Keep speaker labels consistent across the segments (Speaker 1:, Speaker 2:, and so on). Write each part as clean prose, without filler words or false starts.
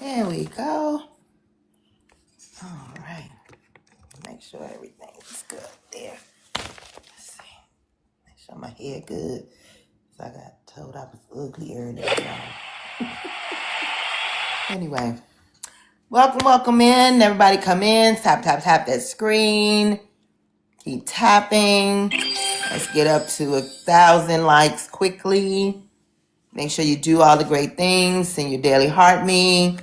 Speaker 1: There we go. All right. Make sure everything's good there. Let's see. Make sure my hair good. So I got told I was ugly earlier. Anyway, welcome in. Everybody come in. Tap that screen. Keep tapping. Let's get up to 1,000 likes quickly. Make sure you do all the great things. Send your daily heart me.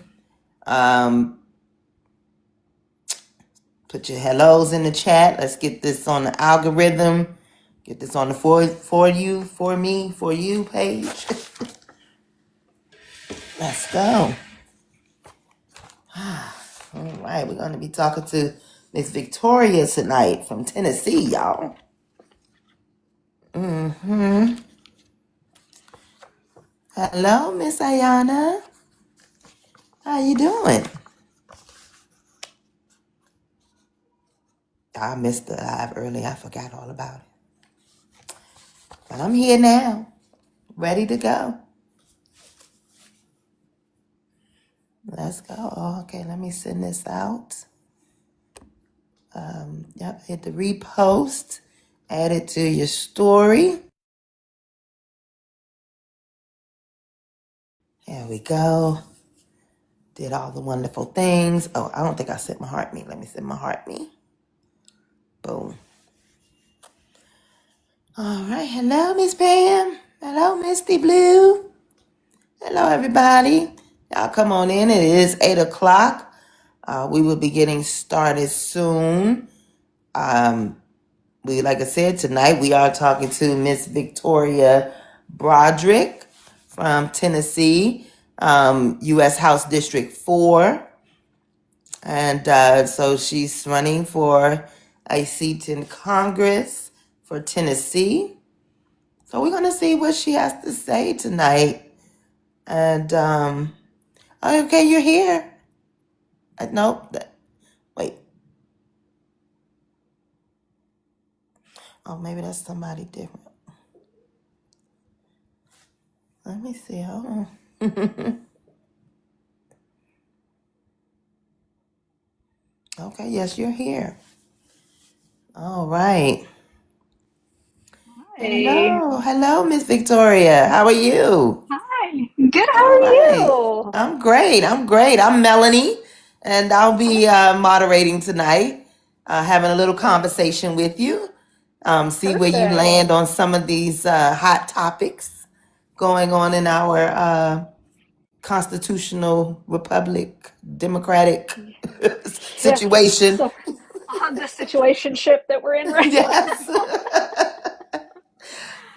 Speaker 1: Put your hellos in the chat. Let's get this on the algorithm. Get this on the for you page. Let's go. All right, we're going to be talking to Miss Victoria tonight from Tennessee, y'all. Hello, Miss Ayana. How you doing? I missed the live early. I forgot all about it. But I'm here now, ready to go. Let's go. Oh, okay, let me send this out. Hit the repost. Add it to your story. There we go. Did all the wonderful things. Oh, I don't think I sent my heart me. Let me send my heart me. Boom. All right. Hello, Miss Pam. Hello, Misty Blue. Hello, everybody. Y'all come on in. It is 8 o'clock. We will be getting started soon. Like I said, tonight we are talking to Miss Victoria Broderick from Tennessee, U.S. House District 4. And so she's running for a seat in Congress for Tennessee. So we're going to see what she has to say tonight. And, okay, you're here. Nope. Wait. Oh, maybe that's somebody different. Let me see. Hold on. Okay, yes, you're here. All right.
Speaker 2: Hey.
Speaker 1: Hello, Miss Victoria. How are you?
Speaker 2: Hi. Good. How
Speaker 1: All
Speaker 2: are
Speaker 1: right.
Speaker 2: you?
Speaker 1: I'm great. I'm Melanie, and I'll be moderating tonight, having a little conversation with you. See where you
Speaker 2: Perfect.
Speaker 1: land on some of these hot topics going on in our constitutional republic, democratic
Speaker 2: Yeah.
Speaker 1: situation.
Speaker 2: So on the situationship that we're in right
Speaker 1: Yes.
Speaker 2: now.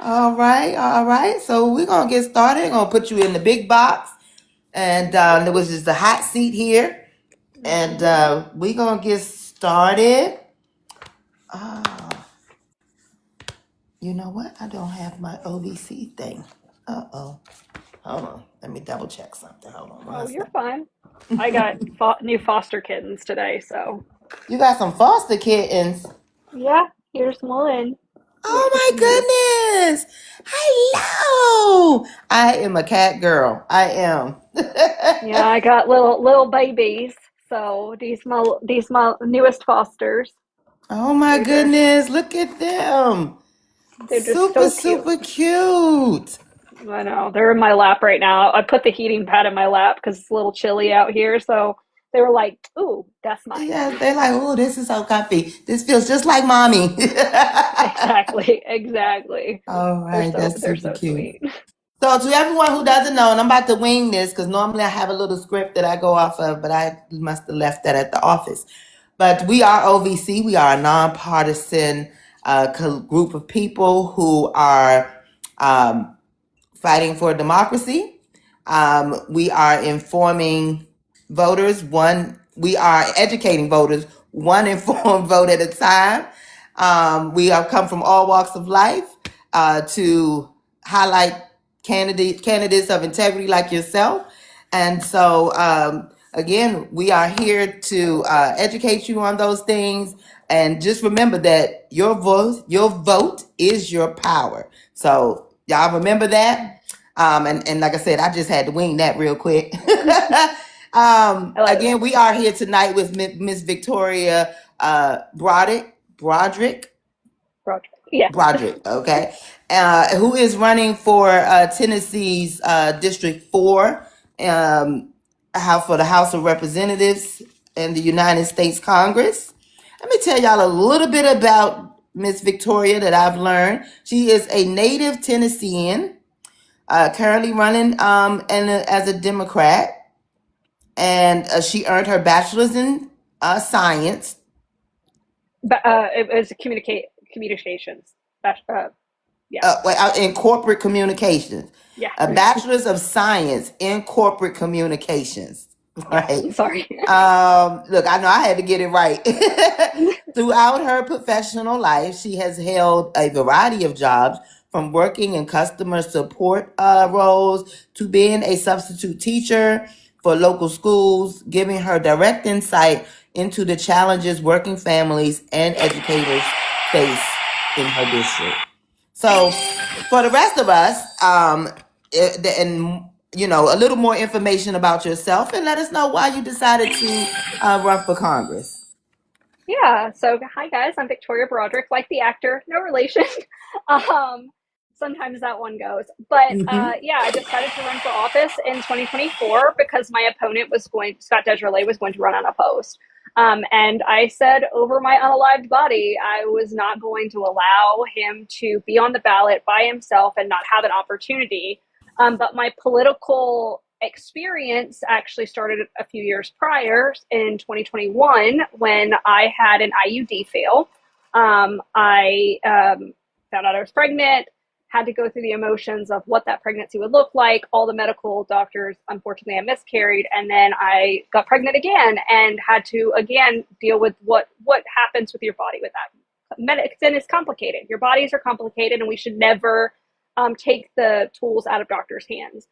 Speaker 1: All right. So we're gonna get started. I'm gonna put you in the big box, and there was just a hot seat here, and we're gonna get started. You know what? I don't have my OVC thing. Uh-oh. Hold on. Let me double check something. Hold on
Speaker 2: Oh,
Speaker 1: one
Speaker 2: you're
Speaker 1: second.
Speaker 2: fine. I got new foster kittens today, so
Speaker 1: You got some foster kittens.
Speaker 2: yeah, here's one.
Speaker 1: Oh my goodness. Hello. I am a cat girl. I am.
Speaker 2: Yeah, I got little babies. So these my newest fosters.
Speaker 1: Oh my
Speaker 2: They're just
Speaker 1: goodness. Look at them.
Speaker 2: they're just so
Speaker 1: Super
Speaker 2: cute.
Speaker 1: cute.
Speaker 2: I know. They're in my lap right now. I put the heating pad in my lap because it's a little chilly out here. So they were like, ooh, that's mine.
Speaker 1: Yes, they're like, oh, this is so comfy. This feels just like mommy.
Speaker 2: Exactly.
Speaker 1: All right, that's
Speaker 2: They're
Speaker 1: super
Speaker 2: so
Speaker 1: cute.
Speaker 2: sweet.
Speaker 1: So to everyone who doesn't know, and I'm about to wing this because normally I have a little script that I go off of, but I must have left that at the office. But we are OVC. We are a nonpartisan group of people who are fighting for democracy. We are informing voters. We are educating voters one informed vote at a time. We have come from all walks of life to highlight candidates of integrity like yourself. And so, again, we are here to educate you on those things. And just remember that your vote is your power. So y'all remember that. And like I said, I just had to wing that real quick.
Speaker 2: I love
Speaker 1: Again, we are here tonight with Miss Victoria Broderick.
Speaker 2: Yeah.
Speaker 1: Broderick, okay, who is running for Tennessee's District 4 for the House of Representatives in the United States Congress. Let me tell y'all a little bit about Miss Victoria that I've learned. She is a native Tennessean, currently running as a Democrat, and she earned her bachelor's in science.
Speaker 2: But it was communications.
Speaker 1: In corporate communications.
Speaker 2: Yeah.
Speaker 1: A bachelor's of science in corporate communications. Right.
Speaker 2: Yeah, sorry.
Speaker 1: Look, I know I had to get it right. Throughout her professional life, she has held a variety of jobs, from working in customer support roles to being a substitute teacher for local schools, giving her direct insight into the challenges working families and educators face in her district. So for the rest of us, and a little more information about yourself, and let us know why you decided to run for Congress.
Speaker 2: Yeah. So hi guys, I'm Victoria Broderick, like the actor, no relation. Sometimes that one goes, but yeah, I decided to run for office in 2024 because my opponent Scott Desjardins was going to run unopposed. And I said over my unalived body, I was not going to allow him to be on the ballot by himself and not have an opportunity. But my political experience actually started a few years prior in 2021 when I had an IUD fail. I found out I was pregnant, had to go through the emotions of what that pregnancy would look like. All the medical doctors, unfortunately, I miscarried. And then I got pregnant again and had to, again, deal with what happens with your body with that. Medicine is complicated. Your bodies are complicated, and we should never take the tools out of doctors' hands.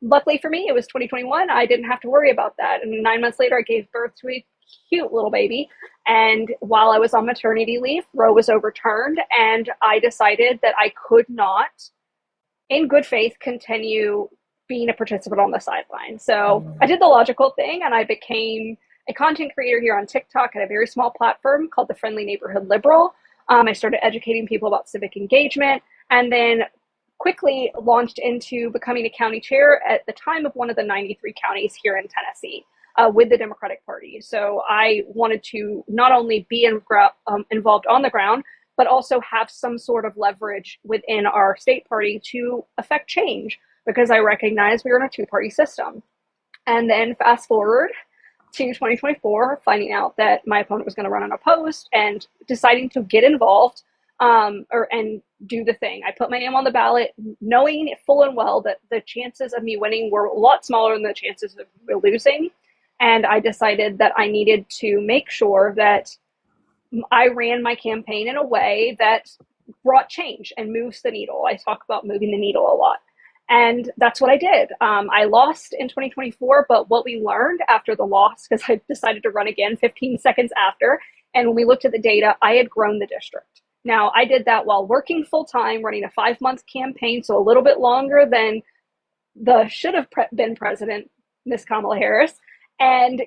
Speaker 2: Luckily for me, it was 2021. I didn't have to worry about that. And 9 months later, I gave birth to a cute little baby. And while I was on maternity leave, Roe was overturned, and I decided that I could not, in good faith, continue being a participant on the sideline. So I did the logical thing, and I became a content creator here on TikTok at a very small platform called the Friendly Neighborhood Liberal. I started educating people about civic engagement, and then quickly launched into becoming a county chair at the time of one of the 93 counties here in Tennessee. With the Democratic Party. So I wanted to not only be involved on the ground, but also have some sort of leverage within our state party to affect change, because I recognize we were in a two-party system. And then fast forward to 2024, finding out that my opponent was going to run unopposed and deciding to get involved and do the thing. I put my name on the ballot, knowing full and well that the chances of me winning were a lot smaller than the chances of me losing. And I decided that I needed to make sure that I ran my campaign in a way that brought change and moves the needle. I talk about moving the needle a lot. And that's what I did. I lost in 2024, but what we learned after the loss, because I decided to run again 15 seconds after, and when we looked at the data, I had grown the district. Now, I did that while working full-time, running a 5-month campaign, so a little bit longer than the should have been president, Miss Kamala Harris. And,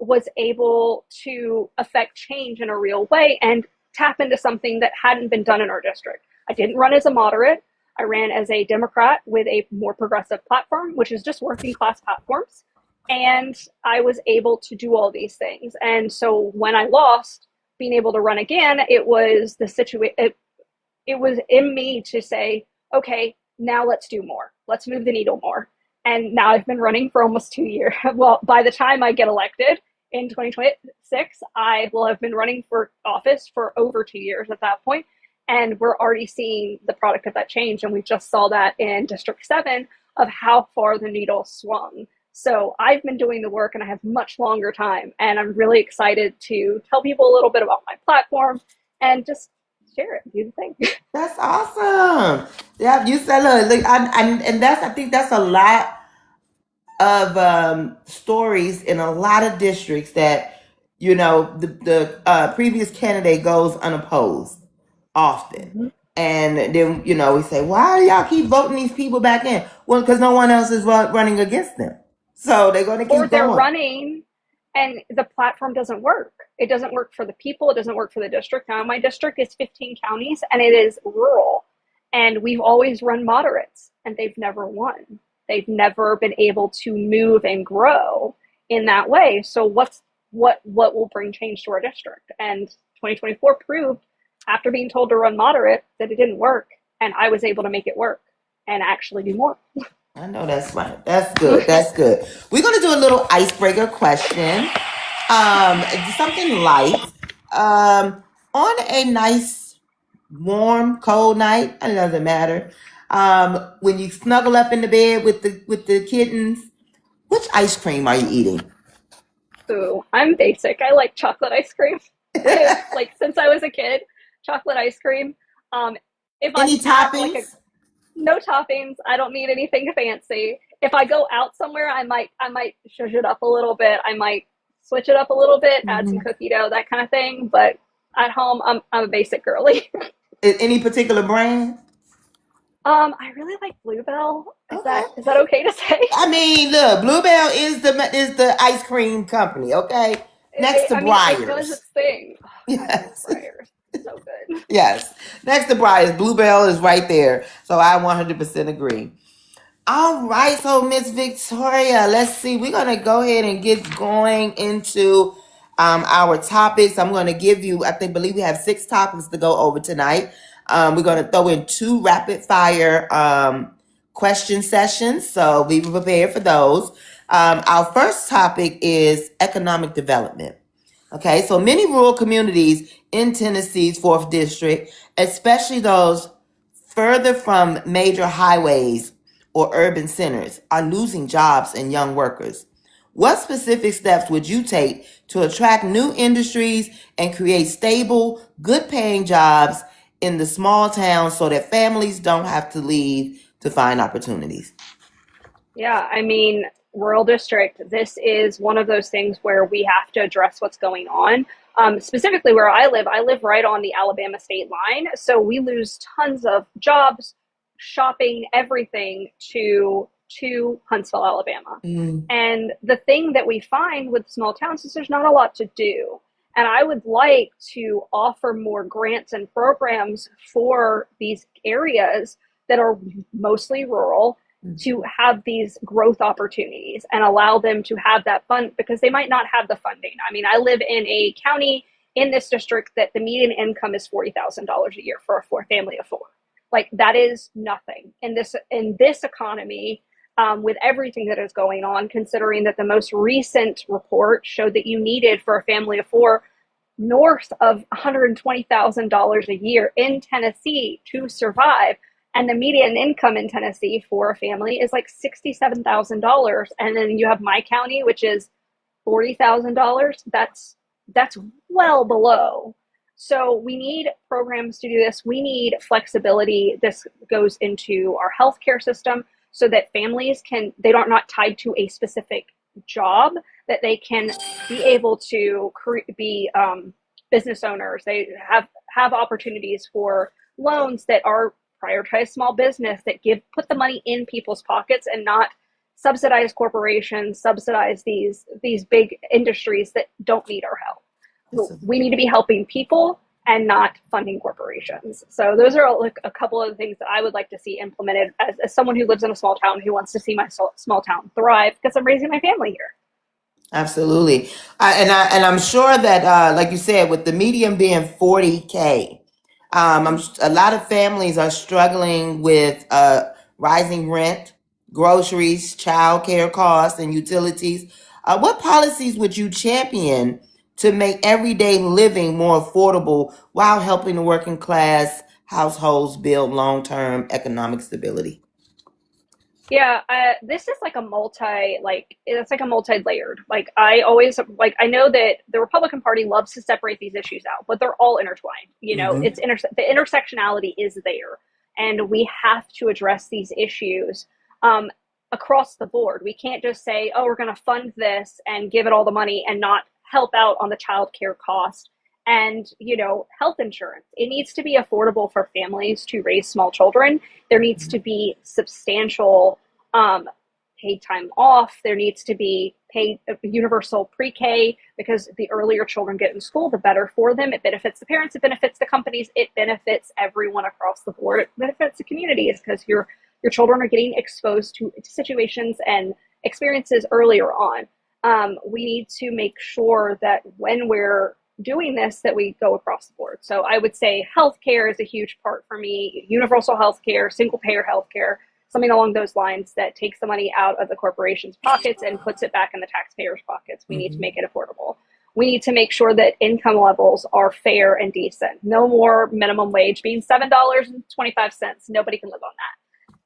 Speaker 2: was able to affect change in a real way and tap into something that hadn't been done in our district. I didn't run as a moderate. I ran as a Democrat with a more progressive platform, which is just working class platforms. And I was able to do all these things. And so when I lost, being able to run again, it was the situation. It was in me to say, okay, now let's do more. Let's move the needle more. And now I've been running for almost 2 years. Well, by the time I get elected in 2026, I will have been running for office for over 2 years at that point. And we're already seeing the product of that change. And we just saw that in District 7 of how far the needle swung. So I've been doing the work and I have much longer time. And I'm really excited to tell people a little bit about my platform and just share it, do the thing.
Speaker 1: That's awesome. Yeah, you said, look, I think that's a lot of stories in a lot of districts that the previous candidate goes unopposed often, and then we say, why do y'all keep voting these people back in? Well, because no one else is running against them. So they're going to
Speaker 2: Or
Speaker 1: keep
Speaker 2: they're
Speaker 1: going.
Speaker 2: running and the platform doesn't work. It doesn't work for the people. It doesn't work for the district. Now, my district is 15 counties and it is rural. And we've always run moderates and they've never won. They've never been able to move and grow in that way. So what will bring change to our district? And 2024 proved, after being told to run moderate, that it didn't work. And I was able to make it work and actually do more.
Speaker 1: I know that's right. That's good. That's good. We're going to do a little icebreaker question. Something light. On a nice, warm, cold night, it doesn't matter. When you snuggle up in the bed with the kittens, which ice cream are you eating?
Speaker 2: Ooh, I'm basic. I like chocolate ice cream. I like since I was a kid, chocolate ice cream. If I
Speaker 1: Any
Speaker 2: have like a
Speaker 1: toppings?
Speaker 2: no toppings, I don't need anything fancy. If I go out somewhere, I might zhuzh it up a little bit. I might switch it up a little bit, add some
Speaker 1: Mhm.
Speaker 2: cookie dough, that kind of thing. But at home, I'm a basic girly.
Speaker 1: Any particular brand?
Speaker 2: I really like Bluebell. Is
Speaker 1: Okay.
Speaker 2: that okay to say?
Speaker 1: I mean, look, Bluebell is the ice cream company. Okay, next to
Speaker 2: I mean, it does
Speaker 1: Breyers.
Speaker 2: its thing. Oh God, I love
Speaker 1: Yes.
Speaker 2: Breyers. So good.
Speaker 1: Yes. Next to Breyers, Bluebell is right there. So I 100% agree. All right, so Miss Victoria, let's see. We're gonna go ahead and get going into our topics. I'm gonna give you, believe we have 6 topics to go over tonight. We're gonna throw in 2 rapid fire question sessions, so be prepared for those. Our first topic is economic development. Okay, so many rural communities in Tennessee's 4th District, especially those further from major highways or urban centers, are losing jobs and young workers. What specific steps would you take to attract new industries and create stable, good paying jobs in the small towns so that families don't have to leave to find opportunities?
Speaker 2: Yeah, I mean, rural district, this is one of those things where we have to address what's going on. Specifically, where I live right on the Alabama state line. So we lose tons of jobs, shopping, everything to Huntsville, Alabama.
Speaker 1: Mm,
Speaker 2: And the thing that we find with small towns is there's not a lot to do. And I would like to offer more grants and programs for these areas that are mostly rural to have these growth opportunities and allow them to have that fund because they might not have the funding. I mean, I live in a county in this district that the median income is $40,000 a year for a family of 4. Like that is nothing in this economy, with everything that is going on, considering that the most recent report showed that you needed for a family of 4 north of $120,000 a year in Tennessee to survive. And the median income in Tennessee for a family is like $67,000. And then you have my county, which is $40,000. That's well below. So we need programs to do this. We need flexibility. This goes into our healthcare system so that families they are not tied to a specific job, that they can be able to be business owners. They have opportunities for loans that are prioritize small business, that put the money in people's pockets and not subsidize corporations, subsidize these big industries that don't need our help. We need to be helping people and not funding corporations. So those are like a couple of the things that I would like to see implemented as someone who lives in a small town who wants to see my small town thrive because I'm raising my family here.
Speaker 1: absolutely. I'm sure that, like you said, with the median being 40K, a lot of families are struggling with rising rent, groceries, childcare costs, and utilities. What policies would you champion to make everyday living more affordable while helping the working class households build long-term economic stability?
Speaker 2: Yeah, this is like it's like a multi-layered. Like I always I know that the Republican Party loves to separate these issues out, but they're all intertwined.
Speaker 1: Hmm.
Speaker 2: The intersectionality is there, and we have to address these issues across the board. We can't just say, "Oh, we're going to fund this and give it all the money and not help out on the child care cost." And health insurance, it needs to be affordable for families to raise small children. There needs to be substantial paid time off. There needs to be paid universal pre-K, because the earlier children get in school, the better for them. It benefits the parents, it benefits the companies, it benefits everyone across the board. It benefits the communities, because your children are getting exposed to situations and experiences earlier on. We need to make sure that when we're doing this, that we go across the board. So I would say healthcare is a huge part for me. Universal healthcare, single payer healthcare, something along those lines that takes the money out of the corporation's pockets and puts it back in the taxpayers' pockets. We need to make it affordable. We need to make sure that income levels are fair and decent. No more minimum wage being $7.25. Nobody can live on that.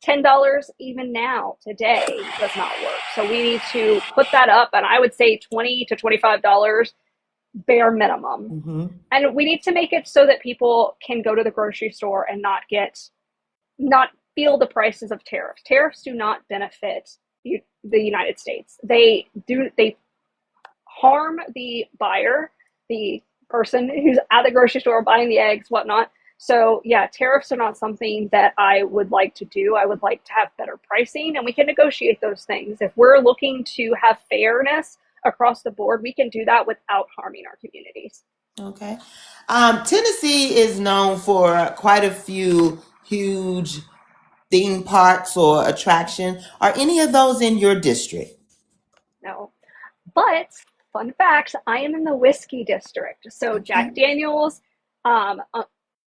Speaker 2: $10 even now today does not work. So we need to put that up, and I would say $20 to $25 bare minimum. And we need to make it so that people can go to the grocery store and not feel the prices of tariffs. Tariffs do not benefit the United States. They harm the buyer, the person who's at the grocery store buying the eggs, whatnot. So yeah, tariffs are not something that I would like to do. I would like to have better pricing, and we can negotiate those things. If we're looking to have fairness across the board, we can do that without harming our communities.
Speaker 1: Okay. Tennessee is known for quite a few huge theme parks or attractions. Are any of those in your district?
Speaker 2: No. But fun fact, I am in the whiskey district. So Jack Daniels,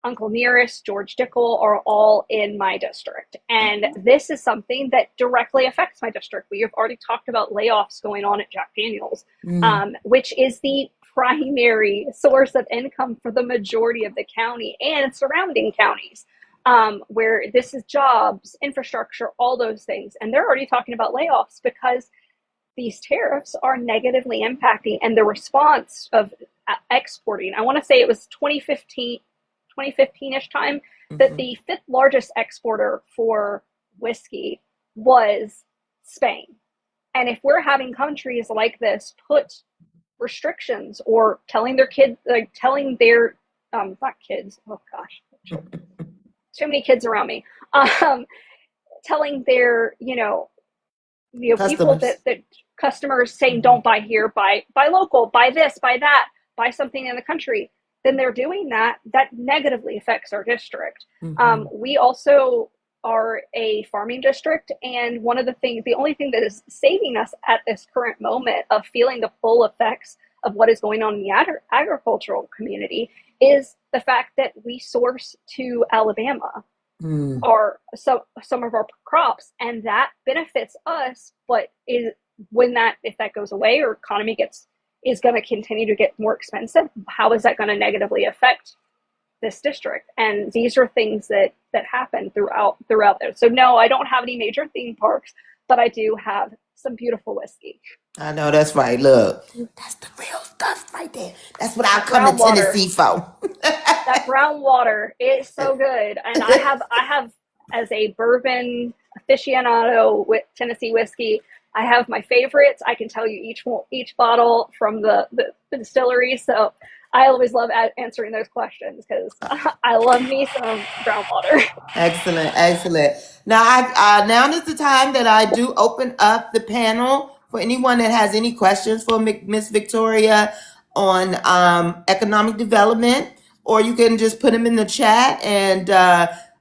Speaker 2: Uncle Nearest, George Dickel are all in my district. And this is something that directly affects my district. We have already talked about layoffs going on at Jack Daniels, which is the primary source of income for the majority of the county and surrounding counties, where this is jobs, infrastructure, all those things. And they're already talking about layoffs because these tariffs are negatively impacting, and the response of exporting, I want to say it was 2015-ish time, that the fifth largest exporter for whiskey was Spain. And if we're having countries like this put restrictions or telling their kids, like telling their, not kids, oh gosh, too many kids around me, telling their, people that customers saying, don't buy here, buy local, buy this, buy that, buy something in the country, then they're doing that negatively affects our district. We also are a farming district, and the only thing that is saving us at this current moment of feeling the full effects of what is going on in the agricultural community is the fact that we source to Alabama some of our crops, and that benefits us. But if that goes away, or economy is going to continue to get more expensive, how is that going to negatively affect this district? And these are things that happen throughout there. So no, I don't have any major theme parks, but I do have some beautiful whiskey.
Speaker 1: I know, that's right. Look, that's the real stuff right there. That's what I come to Tennessee for.
Speaker 2: That brown water is so good. And I have as a bourbon aficionado with Tennessee whiskey, I have my favorites. I can tell you each bottle from the distillery. So I always love answering those questions because I love me some brown water.
Speaker 1: Excellent. Now is the time that I do open up the panel for anyone that has any questions for Miss Victoria on economic development, or you can just put them in the chat, and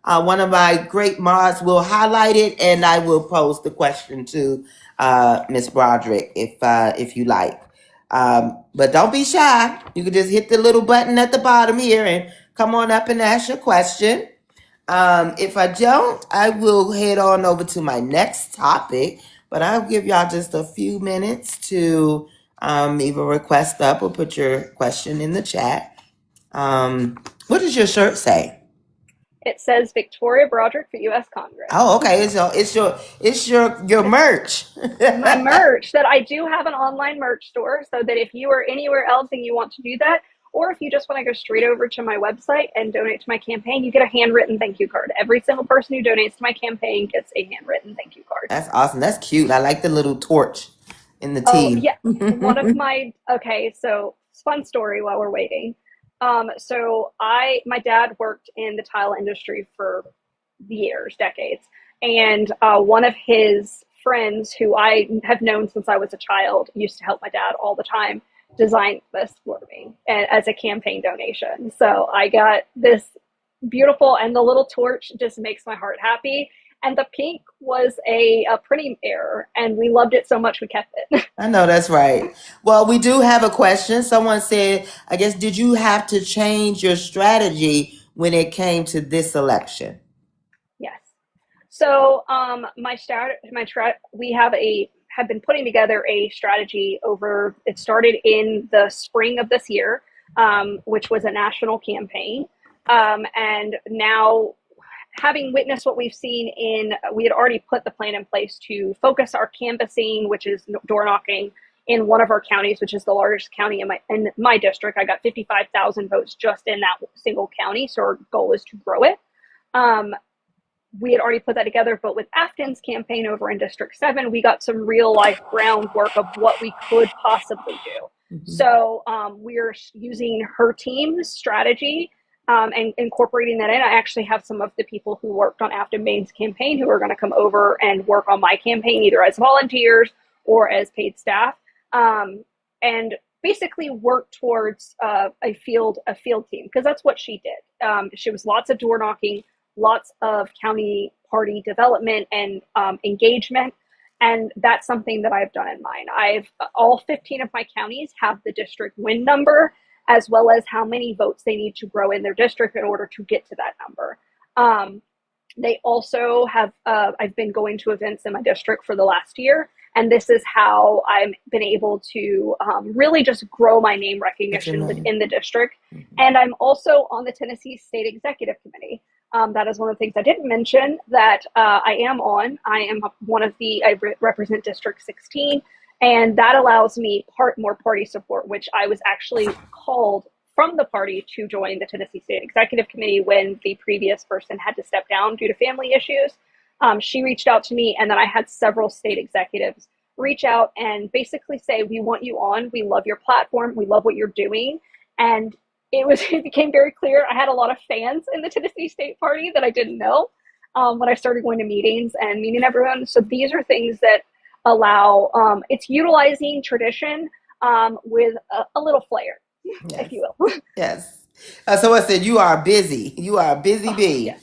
Speaker 1: one of my great mods will highlight it, and I will pose the question to Miss Broderick if you like. But don't be shy. You can just hit the little button at the bottom here and come on up and ask your question. If I don't, I will head on over to my next topic, but I'll give y'all just a few minutes to either request up or put your question in the chat. What does your shirt say?
Speaker 2: It says Victoria Broderick for U.S. Congress.
Speaker 1: Oh, okay. It's your merch.
Speaker 2: My merch, that I do have an online merch store, so that if you are anywhere else and you want to do that, or if you just want to go straight over to my website and donate to my campaign, you get a handwritten thank you card. Every single person who donates to my campaign gets a handwritten thank you card.
Speaker 1: That's awesome. That's cute. I like the little torch in the tea.
Speaker 2: Oh, yeah. One of my, so fun story while we're waiting. So my dad worked in the tile industry for years, decades. And one of his friends who I have known since I was a child, used to help my dad all the time, designed this for me as a campaign donation. So I got this beautiful, and the little torch just makes my heart happy. And the pink was a printing error, and we loved it so much we kept it.
Speaker 1: I know that's right. Well, we do have a question. Someone said, I guess, did you have to change your strategy when it came to this election?
Speaker 2: Yes. So we have been putting together a strategy over. It started in the spring of this year, which was a national campaign, and now, having witnessed what we've seen we had already put the plan in place to focus our canvassing, which is door knocking, in one of our counties, which is the largest county in my district. I got 55,000 votes just in that single county. So our goal is to grow it. We had already put that together, but with Afton's campaign over in District 7, we got some real life groundwork of what we could possibly do. Mm-hmm. So we're using her team's strategy and incorporating that in. I actually have some of the people who worked on Afton Bain's campaign who are going to come over and work on my campaign, either as volunteers or as paid staff, and basically work towards a field team, because that's what she did. She was lots of door knocking, lots of county party development and engagement. And that's something that I've done in mine. All 15 of my counties have the district win number, as well as how many votes they need to grow in their district in order to get to that number. They also have, I've been going to events in my district for the last year, and this is how I've been able to really just grow my name recognition within the district. Mm-hmm. And I'm also on the Tennessee State Executive Committee. That is one of the things I didn't mention that I am on. I represent District 16, and that allows me more party support, which I was actually called from the party to join the Tennessee State Executive Committee when the previous person had to step down due to family issues. She reached out to me, and then I had several state executives reach out and basically say, we want you on. We love your platform. We love what you're doing. And it became very clear I had a lot of fans in the Tennessee State Party that I didn't know when I started going to meetings and meeting everyone. So these are things that allow, it's utilizing tradition with a little flair, yes, if you will.
Speaker 1: Yes. Someone said you are busy. You are a busy bee.
Speaker 2: Yes.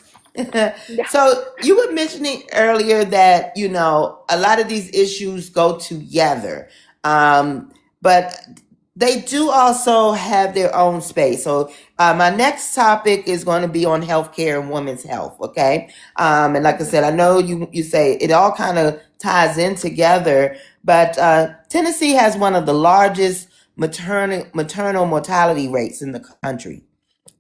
Speaker 2: Yeah.
Speaker 1: So you were mentioning earlier that, a lot of these issues go together, but they do also have their own space. So my next topic is going to be on healthcare and women's health. Okay. And like I said, I know you say it all kind of ties in together, but Tennessee has one of the largest maternal mortality rates in the country,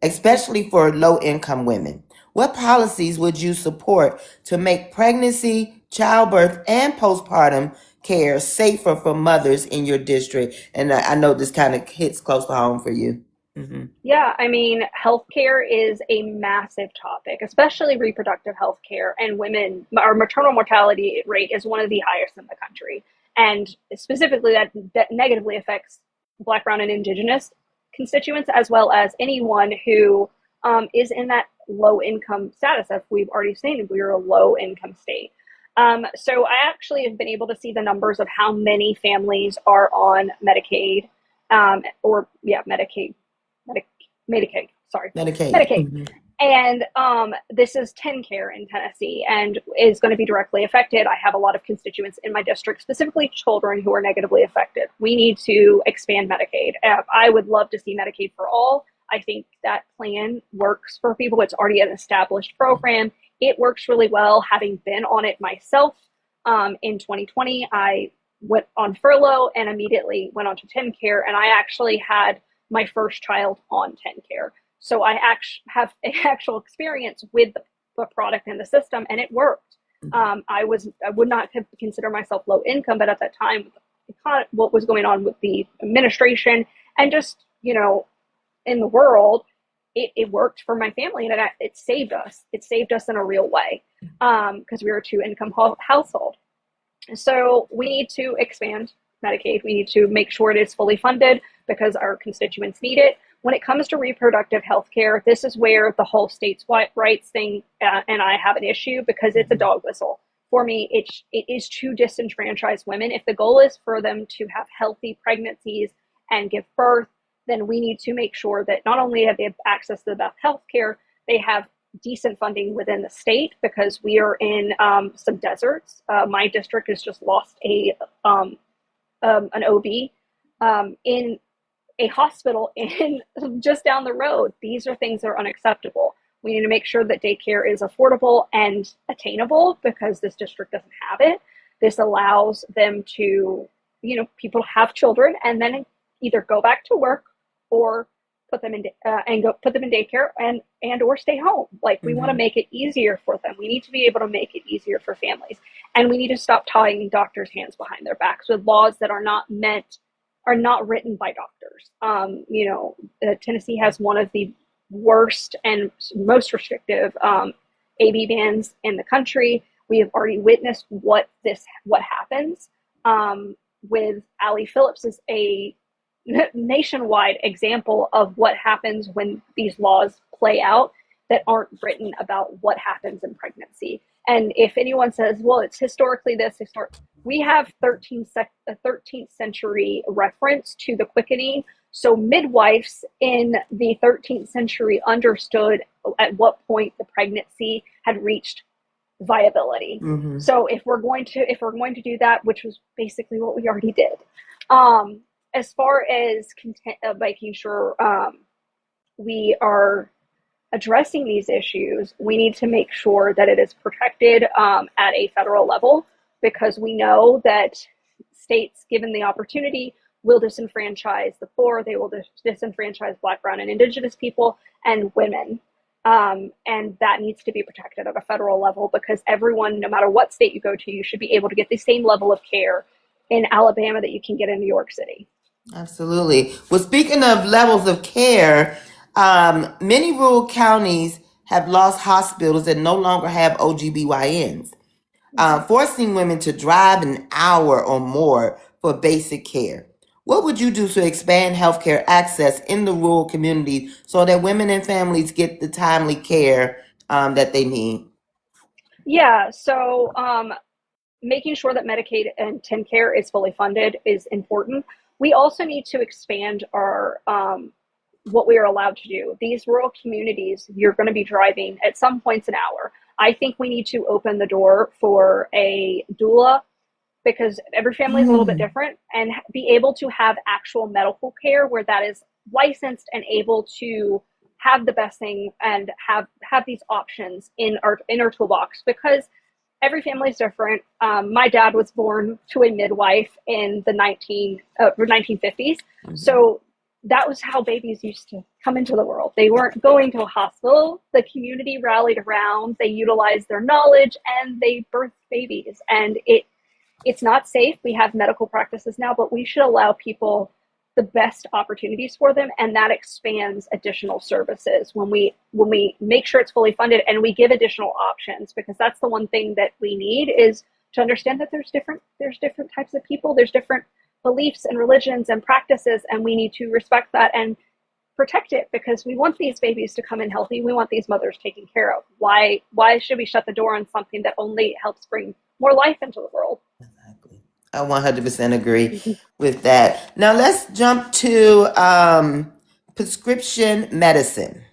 Speaker 1: especially for low-income women. What policies would you support to make pregnancy, childbirth, and postpartum care safer for mothers in your district? And I know this kind of hits close to home for you. Mm-hmm.
Speaker 2: Yeah, I mean, healthcare is a massive topic, especially reproductive healthcare, and our maternal mortality rate is one of the highest in the country. And specifically that negatively affects Black, Brown, and Indigenous constituents, as well as anyone who is in that low income status. As we've already stated, we are a low income state. So I actually have been able to see the numbers of how many families are on Medicaid, Medicaid.
Speaker 1: Mm-hmm.
Speaker 2: And this is TennCare in Tennessee and is going to be directly affected. I have a lot of constituents in my district, specifically children who are negatively affected. We need to expand Medicaid. I would love to see Medicaid for all. I think that plan works for people. It's already an established program. It works really well. Having been on it myself in 2020, I went on furlough and immediately went on to TennCare, and I actually had my first child on TennCare. So I have actual experience with the product and the system, and it worked. I would not have considered myself low income, but at that time, what was going on with the administration and just, in the world, it worked for my family, and it saved us. It saved us in a real way because we were a two-income household. So we need to expand Medicaid. We need to make sure it is fully funded because our constituents need it. When it comes to reproductive health care, this is where the whole states' rights thing and I have an issue because it's a dog whistle for me, it is to disenfranchise women. If the goal is for them to have healthy pregnancies and give birth, then we need to make sure that not only have they access to the best health care, they have decent funding within the state, because we are in some deserts. My district has just lost an OB in a hospital in just down the road. These are things that are unacceptable. We need to make sure that daycare is affordable and attainable, because this district doesn't have it. This allows them to, people have children and then either go back to work or put them in daycare and or stay home. Like, we want to make it easier for them. We need to be able to make it easier for families, and we need to stop tying doctors' hands behind their backs with laws that are not written by doctors. Tennessee has one of the worst and most restrictive AB bans in the country. We have already witnessed what happens with Allie Phillips is a nationwide example of what happens when these laws play out that aren't written about what happens in pregnancy. And if anyone says, well, it's historically this, we have 13th century reference to the quickening. So midwives in the 13th century understood at what point the pregnancy had reached viability. So if we're going to do that, which was basically what we already did, as far as making sure we are addressing these issues, we need to make sure that it is protected at a federal level, because we know that states, given the opportunity, will disenfranchise the poor. They will disenfranchise Black, Brown, and Indigenous people and women. And that needs to be protected at a federal level, because everyone, no matter what state you go to, you should be able to get the same level of care in Alabama that you can get in New York City.
Speaker 1: Absolutely. Well, speaking of levels of care, many rural counties have lost hospitals that no longer have OGBYNs, forcing women to drive an hour or more for basic care. What would you do to expand healthcare access in the rural communities so that women and families get the timely care that they need?
Speaker 2: Yeah, so making sure that Medicaid and TennCare is fully funded is important. We also need to expand our what we are allowed to do. These rural communities, you're going to be driving at some points an hour. I think we need to open the door for a doula, because every family is a little bit different, and be able to have actual medical care where that is licensed and able to have the best thing and have these options in our toolbox, because every family is different. My dad was born to a midwife in the 1950s. So that was how babies used to come into the world. They weren't going to a hospital. The community rallied around, they utilized their knowledge, and they birthed babies. And it's not safe. We have medical practices now, but we should allow people the best opportunities for them, and that expands additional services when we make sure it's fully funded and we give additional options, because that's the one thing that we need, is to understand that there's different types of people, there's different beliefs and religions and practices, and we need to respect that and protect it, because we want these babies to come in healthy. We want these mothers taken care of. Why should we shut the door on something that only helps bring more life into the world?
Speaker 1: Exactly. I 100% agree with that. Now let's jump to prescription medicine.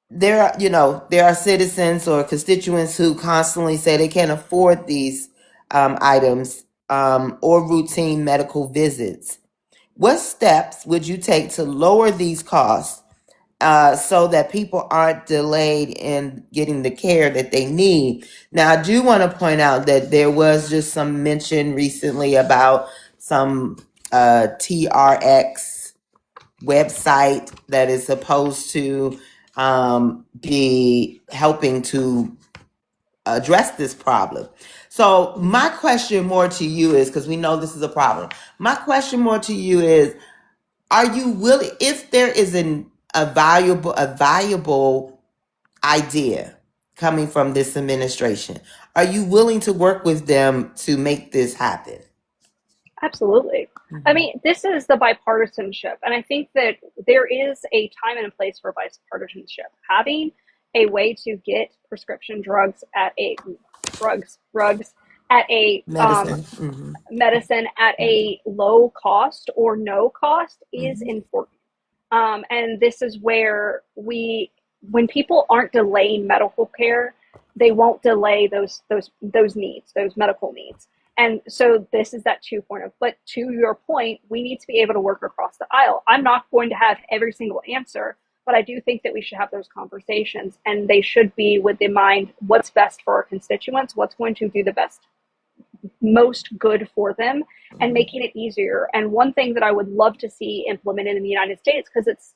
Speaker 1: There are citizens or constituents who constantly say they can't afford these items or routine medical visits. What steps would you take to lower these costs so that people aren't delayed in getting the care that they need? Now, I do want to point out that there was just some mention recently about some TRX website that is supposed to be helping to address this problem. So my question more to you is, because we know this is a problem, my question more to you is, are you willing, if there is a valuable idea coming from this administration, are you willing to work with them to make this happen?
Speaker 2: Absolutely. I mean, this is the bipartisanship. And I think that there is a time and a place for bipartisanship. Having a way to get prescription drugs at a drugs at a
Speaker 1: Medicine.
Speaker 2: medicine at a low cost or no cost is
Speaker 1: Mm-hmm.
Speaker 2: important. And this is where when people aren't delaying medical care, they won't delay those needs, those medical needs. And so this is that 2.0. But to your point, we need to be able to work across the aisle. I'm not going to have every single answer, but I do think that we should have those conversations, and they should be with in mind what's best for our constituents, what's going to do the most good for them, and making it easier. And one thing that I would love to see implemented in the United States, because it's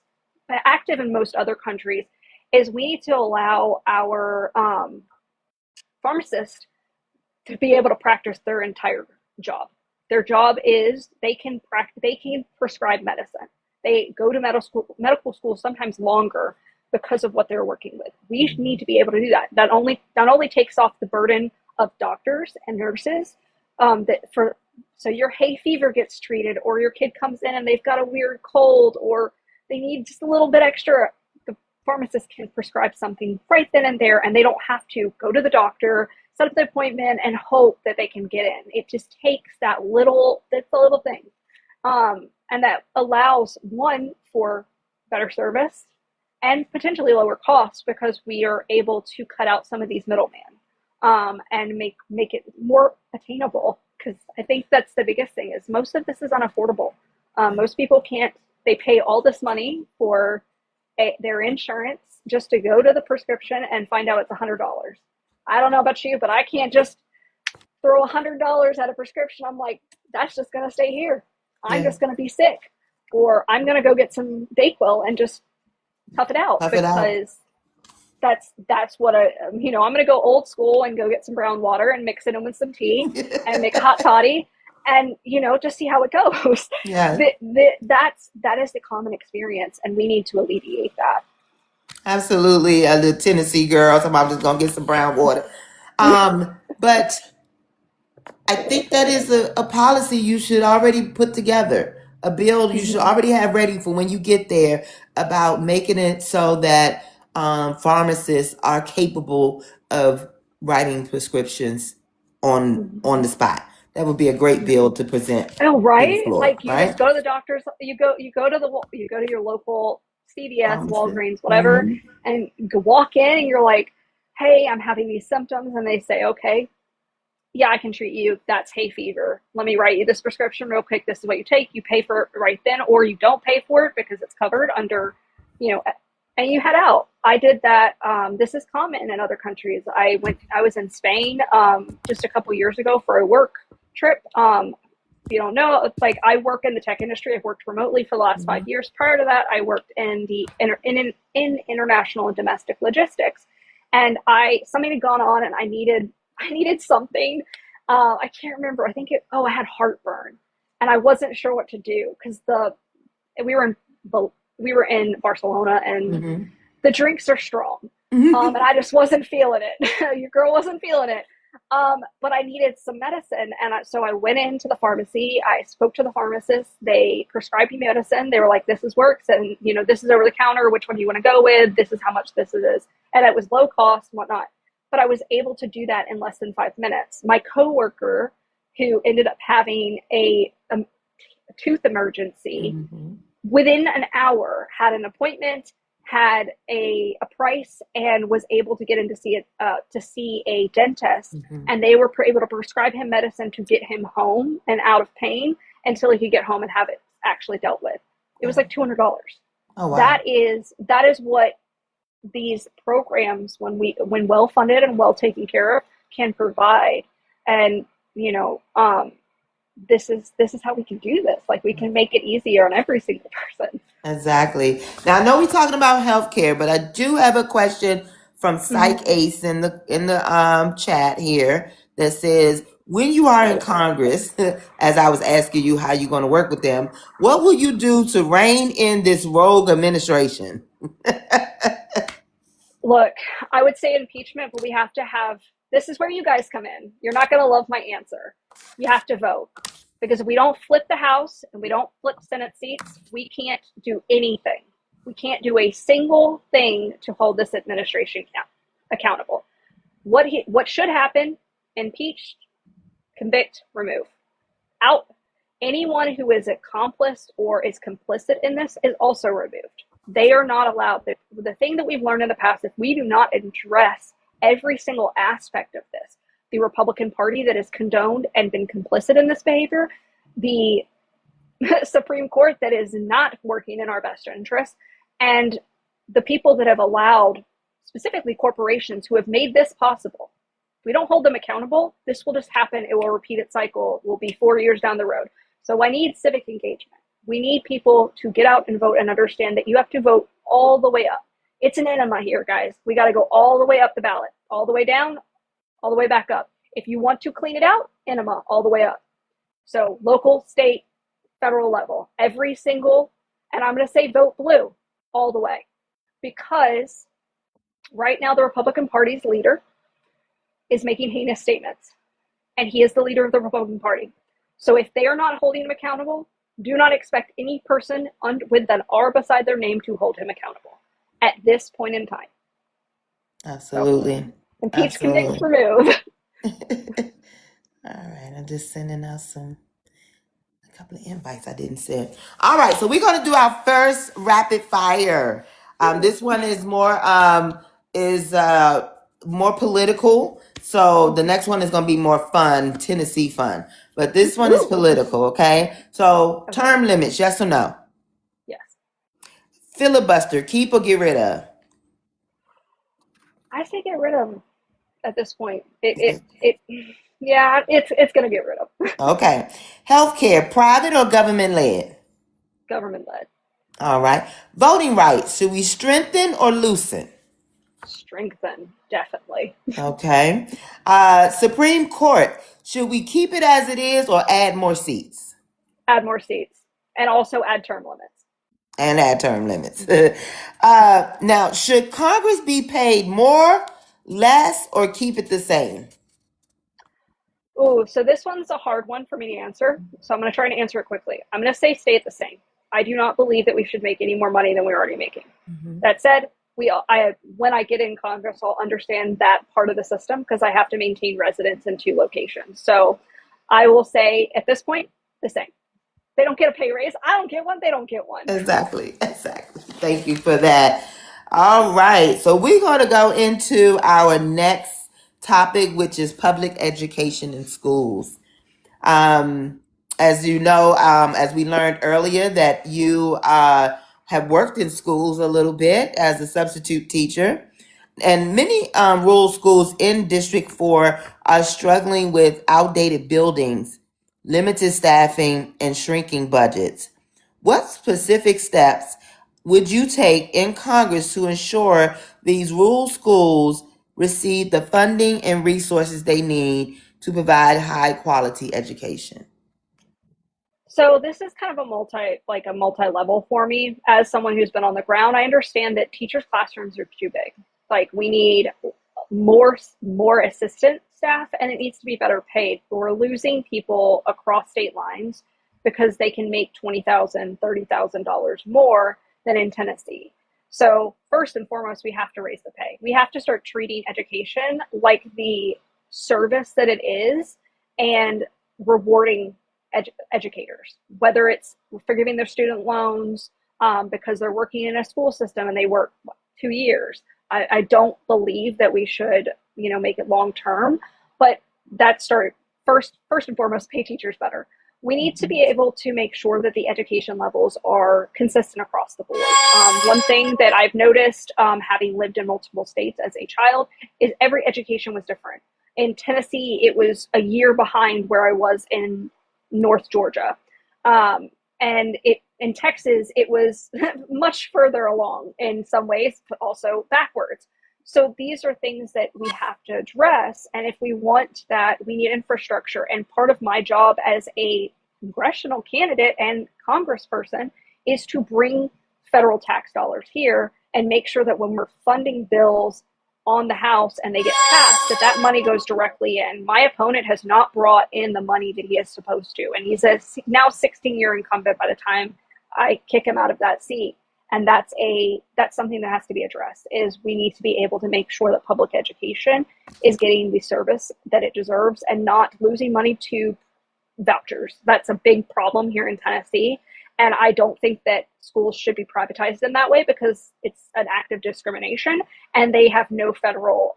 Speaker 2: active in most other countries, is we need to allow our pharmacists to be able to practice their entire job. Their job is they can prescribe medicine. They go to medical school sometimes longer because of what they're working with. We need to be able to do that. That only takes off the burden of doctors and nurses. So your hay fever gets treated, or your kid comes in and they've got a weird cold, or they need just a little bit extra. The pharmacist can prescribe something right then and there, and they don't have to go to the doctor, set up the appointment, and hope that they can get in. It just takes that's a little thing. And that allows, one, for better service and potentially lower costs, because we are able to cut out some of these middlemen, and make it more attainable. Because I think that's the biggest thing, is most of this is unaffordable. Most people can't, they pay all this money for their insurance just to go to the prescription and find out it's $100. I don't know about you, but I can't just throw $100 at a prescription. I'm like, that's just going to stay here. I'm just going to be sick, or I'm going to go get some Dayquil and just tough it out, because that's what I'm going to go old school and go get some brown water and mix it in with some tea and make a hot toddy and, just see how it goes.
Speaker 1: Yeah.
Speaker 2: That is the common experience, and we need to alleviate that.
Speaker 1: Absolutely. The Tennessee girl, so I'm just going to get some brown water. But I think that is a policy you should already put together, a bill you should already have ready for when you get there, about making it so that pharmacists are capable of writing prescriptions on the spot. That would be a great bill to present.
Speaker 2: Oh, right.
Speaker 1: To the floor,
Speaker 2: Like, you
Speaker 1: right?
Speaker 2: just go to the doctor's. You go to your local CVS,
Speaker 1: Pharmacy.
Speaker 2: Walgreens, whatever, and you walk in and you're like, "Hey, I'm having these symptoms," and they say, "Okay, yeah, I can treat you. That's hay fever. Let me write you this prescription real quick. This is what you take. You pay for it right then, or you don't pay for it because it's covered under, and you head out." I did that. This is common in other countries. I was in Spain just a couple years ago for a work trip. If you don't know, it's like, I work in the tech industry. I've worked remotely for the last 5 years. Prior to that, I worked in in international and domestic logistics. And something had gone on, and I needed something. I can't remember. I think I had heartburn, and I wasn't sure what to do, because we were in Barcelona, and the drinks are strong. And I just wasn't feeling it. Your girl wasn't feeling it. But I needed some medicine. And so I went into the pharmacy. I spoke to the pharmacist. They prescribed me medicine. They were like, "This works. And, this is over the counter. Which one do you want to go with? This is how much this is." And it was low cost and whatnot. But I was able to do that in less than 5 minutes. My coworker, who ended up having a tooth emergency, within an hour had an appointment, had a price, and was able to get in to see a dentist. And they were able to prescribe him medicine to get him home and out of pain until he could get home and have it actually dealt with. It was like $200.
Speaker 1: Oh, wow.
Speaker 2: That is what these programs, when well funded and well taken care of, can provide. And this is how we can do this. Like, we can make it easier on every single person.
Speaker 1: Exactly. Now, I know we're talking about healthcare, but I do have a question from Psych Ace in the chat here that says, when you are in Congress, as I was asking you how you're going to work with them, what will you do to rein in this rogue administration?
Speaker 2: Look, I would say impeachment, but we have to have, this is where you guys come in. You're not going to love my answer. You have to vote. Because if we don't flip the House and we don't flip Senate seats, we can't do anything. We can't do a single thing to hold this administration accountable. What should happen? Impeach, convict, remove. Out. Anyone who is accomplice or is complicit in this is also removed. They are not allowed. The thing that we've learned in the past, if we do not address every single aspect of this, the Republican Party that has condoned and been complicit in this behavior, the Supreme Court that is not working in our best interest, and the people that have allowed, specifically corporations who have made this possible. If we don't hold them accountable, this will just happen. It will repeat its cycle. We'll be 4 years down the road. So I need civic engagement. We need people to get out and vote and understand that you have to vote all the way up. It's an enema here, guys. We got to go all the way up the ballot, all the way down, all the way back up. If you want to clean it out, enema, all the way up. So local, state, federal level, every single, and I'm going to say vote blue all the way. Because right now the Republican Party's leader is making heinous statements. And he is the leader of the Republican Party. So if they are not holding him accountable, do not expect any person with an R beside their name to hold him accountable at this point in time.
Speaker 1: Absolutely.
Speaker 2: So, impeach, convict, remove.
Speaker 1: All right, I'm just sending out a couple of invites I didn't send. All right, so we're going to do our first rapid fire. This one is more political. So the next one is going to be more fun, Tennessee fun. But this one is political, okay? So term limits, yes or no?
Speaker 2: Yes.
Speaker 1: Filibuster, keep or get rid of?
Speaker 2: I say get rid of them at this point. It's going to get rid of.
Speaker 1: Okay. Healthcare, private or government led?
Speaker 2: Government led.
Speaker 1: All right. Voting rights, should we strengthen or loosen?
Speaker 2: Strengthen, definitely.
Speaker 1: Okay. Supreme Court, should we keep it as it is or add more seats?
Speaker 2: Add more seats and also add term limits.
Speaker 1: And add term limits. Now, should Congress be paid more, less, or keep it the same?
Speaker 2: Oh, so this one's a hard one for me to answer. So I'm going to try to answer it quickly. I'm going to say stay at the same. I do not believe that we should make any more money than we're already making. Mm-hmm. That said, when I get in Congress, I'll understand that part of the system because I have to maintain residence in 2 locations. So I will say at this point, the same. They don't get a pay raise. I don't get one. They don't get one.
Speaker 1: Exactly. Thank you for that. All right. So we're going to go into our next topic, which is public education in schools. As you know, as we learned earlier, that you have worked in schools a little bit as a substitute teacher. And many rural schools in District 4 are struggling with outdated buildings, limited staffing, and shrinking budgets. What specific steps would you take in Congress to ensure these rural schools receive the funding and resources they need to provide high quality education?
Speaker 2: So this is kind of a multi-level for me. As someone who's been on the ground, I understand that teachers' classrooms are too big. Like we need more assistant staff, and it needs to be better paid. We're losing people across state lines because they can make $20,000, $30,000 more than in Tennessee. So first and foremost, we have to raise the pay. We have to start treating education like the service that it is and rewarding educators, whether it's forgiving their student loans because they're working in a school system and they work 2 years. I don't believe that we should, make it long term, but that first and foremost, pay teachers better. We need to be able to make sure that the education levels are consistent across the board. One thing that I've noticed, having lived in multiple states as a child, is every education was different. In Tennessee, it was a year behind where I was in North Georgia. And in Texas, it was much further along in some ways, but also backwards. So these are things that we have to address. And if we want that, we need infrastructure. And part of my job as a congressional candidate and congressperson is to bring federal tax dollars here and make sure that when we're funding bills on the House and they get passed, that money goes directly in. My opponent has not brought in the money that he is supposed to. And he's a now 16-year incumbent by the time I kick him out of that seat. And that's something that has to be addressed. Is we need to be able to make sure that public education is getting the service that it deserves and not losing money to vouchers. That's a big problem here in Tennessee. And I don't think that schools should be privatized in that way, because it's an act of discrimination and they have no federal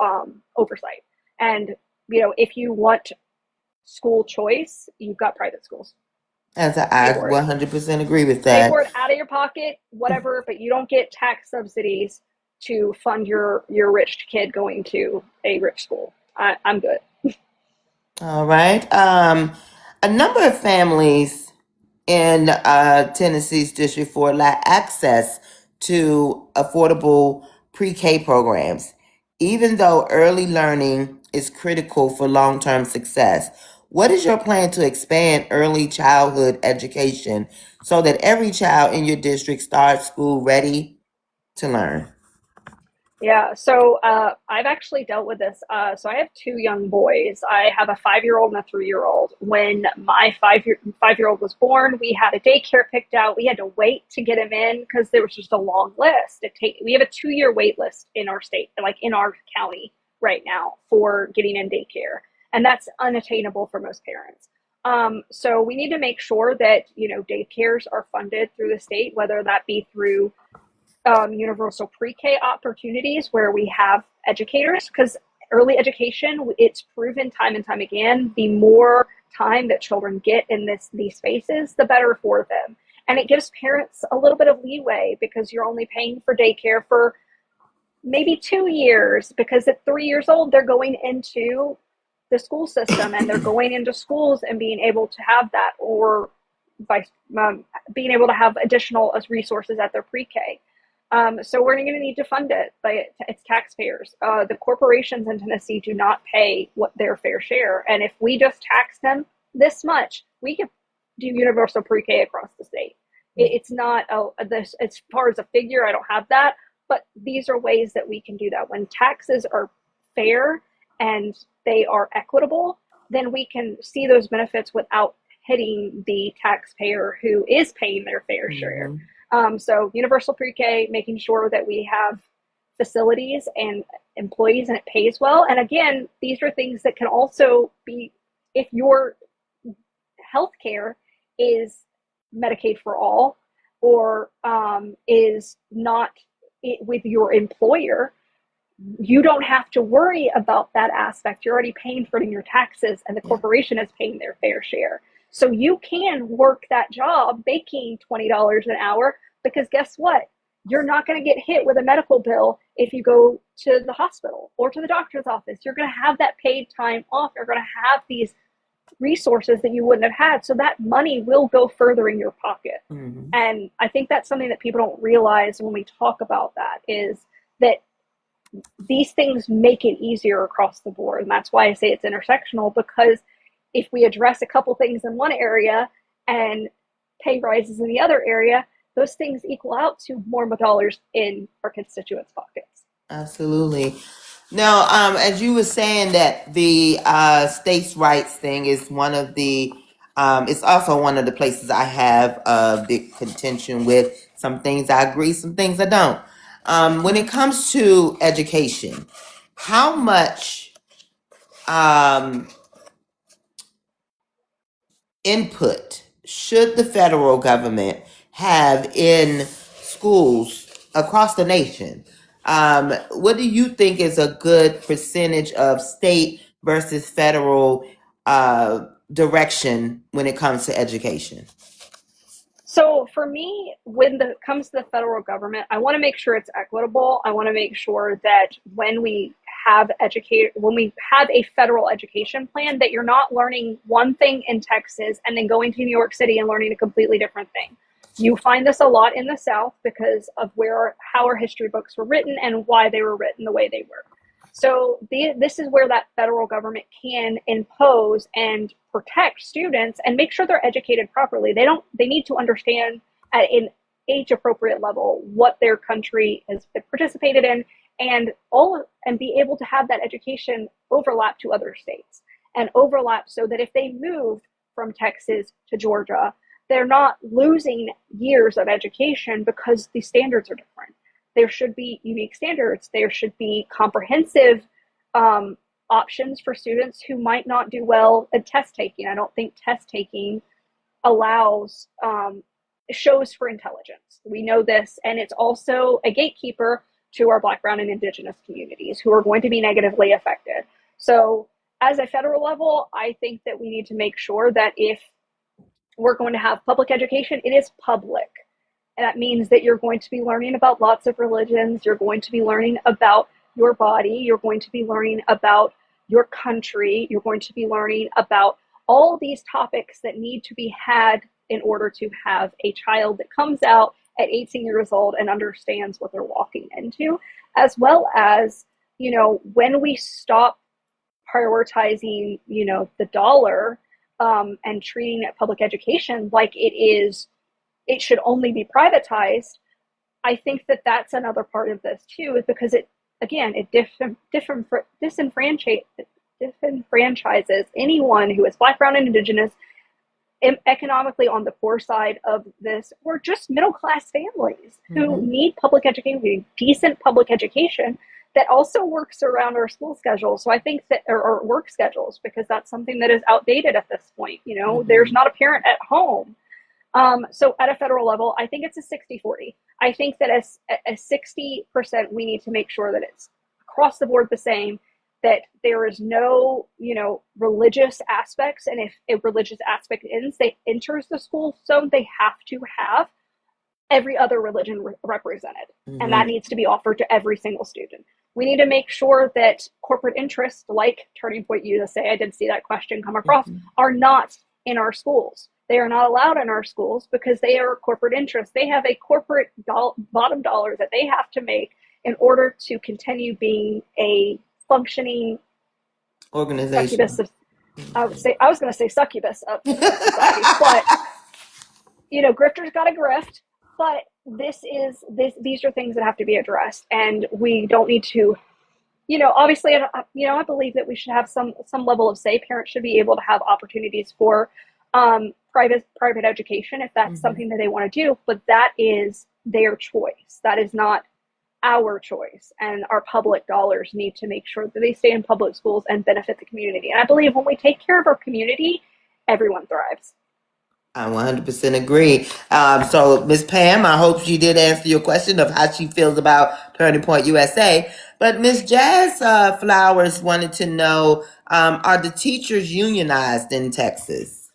Speaker 2: oversight. And, if you want school choice, you've got private schools.
Speaker 1: I 100% agree with that.
Speaker 2: Pay for it out of your pocket, whatever, but you don't get tax subsidies to fund your rich kid going to a rich school. I'm good.
Speaker 1: All right. A number of families in Tennessee's District 4 lack access to affordable pre-K programs, even though early learning is critical for long-term success. What is your plan to expand early childhood education so that every child in your district starts school ready to learn?
Speaker 2: Yeah, so I've actually dealt with this. So I have two young boys. I have a 5-year-old and a 3-year-old. When my five-year-old was born, we had a daycare picked out. We had to wait to get him in because there was just a long list. We have a 2-year wait list in our state, like in our county right now, for getting in daycare, and that's unattainable for most parents. So we need to make sure that daycares are funded through the state, whether that be through universal pre-K opportunities where we have educators, because early education, it's proven time and time again, the more time that children get in these spaces, the better for them. And it gives parents a little bit of leeway, because you're only paying for daycare for maybe 2 years, because at 3 years old, they're going into the school system and they're going into schools and being able to have that, or being able to have additional resources at their pre-K. So we're going to need to fund it, but it's taxpayers. The corporations in Tennessee do not pay their fair share. And if we just tax them this much, we could do universal pre-K across the state. It's not, as far as a figure, I don't have that, but these are ways that we can do that. When taxes are fair and they are equitable, then we can see those benefits without hitting the taxpayer who is paying their fair share. So universal pre-K, making sure that we have facilities and employees and it pays well. And again, these are things that can also be, if your healthcare is Medicaid for all, or is not with your employer, you don't have to worry about that aspect. You're already paying for it in your taxes, and the corporation is paying their fair share. So you can work that job making $20 an hour, because guess what? You're not going to get hit with a medical bill if you go to the hospital or to the doctor's office. You're going to have that paid time off. You're going to have these resources that you wouldn't have had. So that money will go further in your pocket. And I think that's something that people don't realize when we talk about that, is that these things make it easier across the board. And that's why I say it's intersectional, because if we address a couple things in one area and pay rises in the other area, those things equal out to more dollars in our constituents' pockets.
Speaker 1: Absolutely. Now, as you were saying that the states' rights thing is one of the, it's also one of the places I have a big contention with. Some things I agree, some things I don't. When it comes to education, how much input should the federal government have in schools across the nation? What do you think is a good percentage of state versus federal direction when it comes to education?
Speaker 2: So for me, when it comes to the federal government, I want to make sure it's equitable. I want to make sure that when we have a federal education plan, that you're not learning one thing in Texas and then going to New York City and learning a completely different thing. You find this a lot in the South because of how our history books were written and why they were written the way they were. So this is where that federal government can impose and protect students and make sure they're educated properly. They need to understand at an age appropriate level what their country has participated in, and be able to have that education overlap to other states and overlap, so that if they move from Texas to Georgia, they're not losing years of education because the standards are different. There should be unique standards. There should be comprehensive options for students who might not do well at test taking. I don't think test taking allows shows for intelligence. We know this, and it's also a gatekeeper to our Black, Brown, and Indigenous communities who are going to be negatively affected. So as a federal level, I think that we need to make sure that if we're going to have public education, it is public. And that means that you're going to be learning about lots of religions. You're going to be learning about your body. You're going to be learning about your country. You're going to be learning about all these topics that need to be had in order to have a child that comes out at 18 years old and understands what they're walking into, as well as, you know, when we stop prioritizing, you know, the dollar and treating public education like it should only be privatized, I think that that's another part of this too, is because it disenfranchises anyone who is Black, Brown, and Indigenous, economically on the poor side of this, or just middle-class families who need public education, decent public education that also works around our school schedules. So I think that, or work schedules, because that's something that is outdated at this point. You know, there's not a parent at home. So at a federal level, I think it's a 60-40. I think that as a 60%, we need to make sure that it's across the board the same, that there is no, you know, religious aspects. And if a religious aspect enters the school zone, they have to have every other religion represented. And that needs to be offered to every single student. We need to make sure that corporate interests like Turning Point USA, I did see that question come across, are not in our schools. They are not allowed in our schools because they are corporate interests. They have a corporate bottom dollar that they have to make in order to continue being a functioning
Speaker 1: organization.
Speaker 2: I was going to say succubus of society, but you know, grifters got to grift. But these are things that have to be addressed, and we don't need to, you know, obviously, you know, I believe that we should have some level of say. Parents should be able to have opportunities for private education if that's something that they want to do, but that is their choice. That is not our choice, and our public dollars need to make sure that they stay in public schools and benefit the community. And I believe when we take care of our community, everyone thrives.
Speaker 1: I 100% agree. So Ms. Pam, I hope she did answer your question of how she feels about Turning Point USA. But Ms. Jazz Flowers wanted to know, are the teachers unionized in Texas?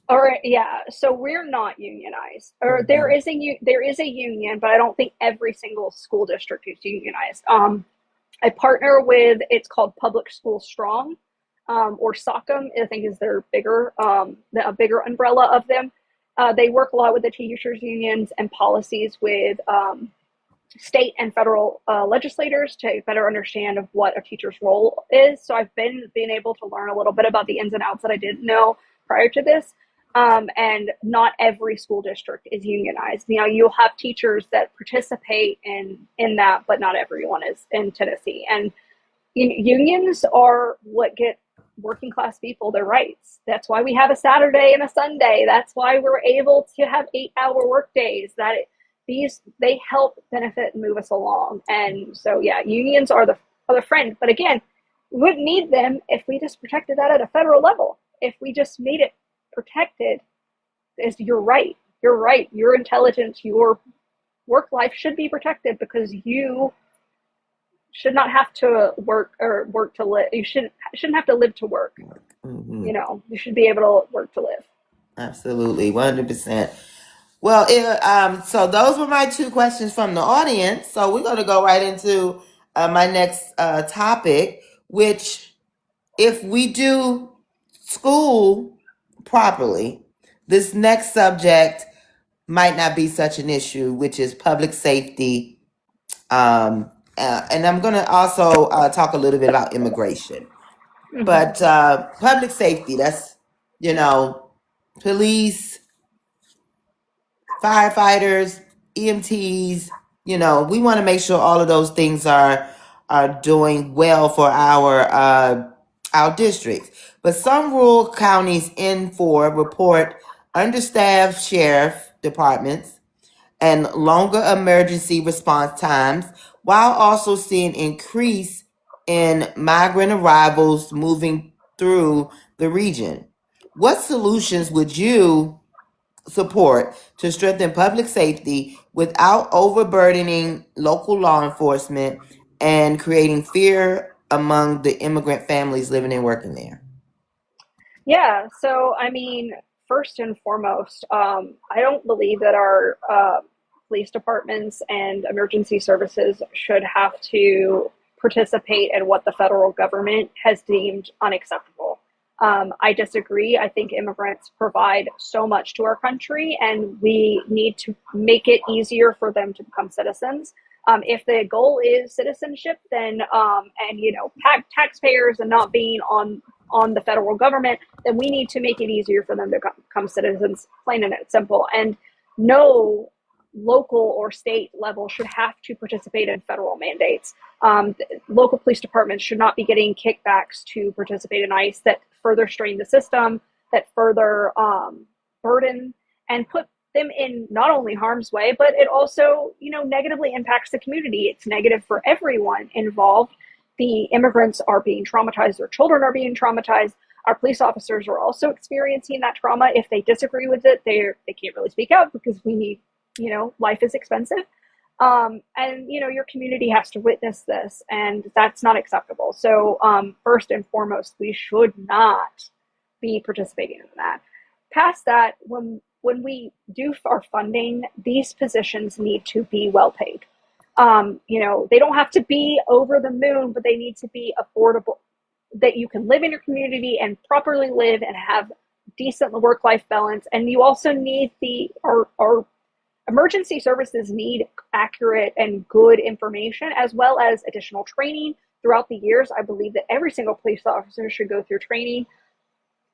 Speaker 2: All right, yeah. So we're not unionized, or there is a union, but I don't think every single school district is unionized. I partner with, it's called Public School Strong, or SOCM, I think is their bigger umbrella of them. They work a lot with the teachers unions and policies with state and federal legislators to better understand of what a teacher's role is. So I've been able to learn a little bit about the ins and outs that I didn't know prior to this. And not every school district is unionized. You know, you'll have teachers that participate in that, but not everyone is in Tennessee. And unions are what get working class people their rights. That's why we have a Saturday and a Sunday. That's why we're able to have 8-hour work days. They help benefit and move us along. And so, yeah, unions are the friend. But again, we wouldn't need them if we just protected that at a federal level. If we just made it protected as your right, your intelligence, your work life should be protected, because you should not have to work to live. You shouldn't have to live to work. You know, you should be able to work to live.
Speaker 1: Absolutely, 100%. Well, so those were my 2 questions from the audience. So we're going to go right into my next topic, which, if we do school properly, this next subject might not be such an issue, which is public safety. And I'm going to also talk a little bit about immigration. But public safety, that's, you know, police, firefighters, EMTs, you know, we want to make sure all of those things are doing well for our districts. But some rural counties in 4 report understaffed sheriff departments, and longer emergency response times, while also seeing increase in migrant arrivals moving through the region. What solutions would you support to strengthen public safety without overburdening local law enforcement and creating fear among the immigrant families living and working there?
Speaker 2: Yeah, so I mean, first and foremost, I don't believe that our police departments and emergency services should have to participate in what the federal government has deemed unacceptable. I disagree. I think immigrants provide so much to our country, and we need to make it easier for them to become citizens. If the goal is citizenship, then and taxpayers and not being on the federal government, then we need to make it easier for them to become citizens, plain and simple. And no local or state level should have to participate in federal mandates. Local police departments should not be getting kickbacks to participate in ICE that further strain the system, that further burden and put them in not only harm's way, but it also, negatively impacts the community. It's negative for everyone involved. The immigrants are being traumatized, their children are being traumatized. Our police officers are also experiencing that trauma. If they disagree with it, they can't really speak out because we need, life is expensive. And your community has to witness this, and that's not acceptable. So first and foremost, we should not be participating in that. Past that, when we do our funding, these positions need to be well paid. They don't have to be over the moon, but they need to be affordable, that you can live in your community and properly live and have decent work-life balance. And you also need our emergency services need accurate and good information, as well as additional training throughout the years. I believe that every single police officer should go through training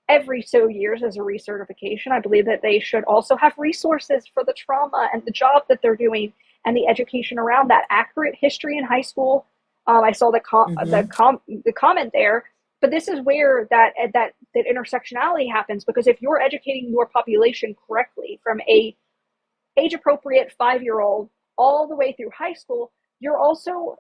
Speaker 2: every so years as a recertification. I believe that they should also have resources for the trauma and the job that they're doing and the education around that. Accurate history in high school. I saw the comment there, but this is where that intersectionality happens, because if you're educating your population correctly from a age-appropriate 5-year-old all the way through high school, you're also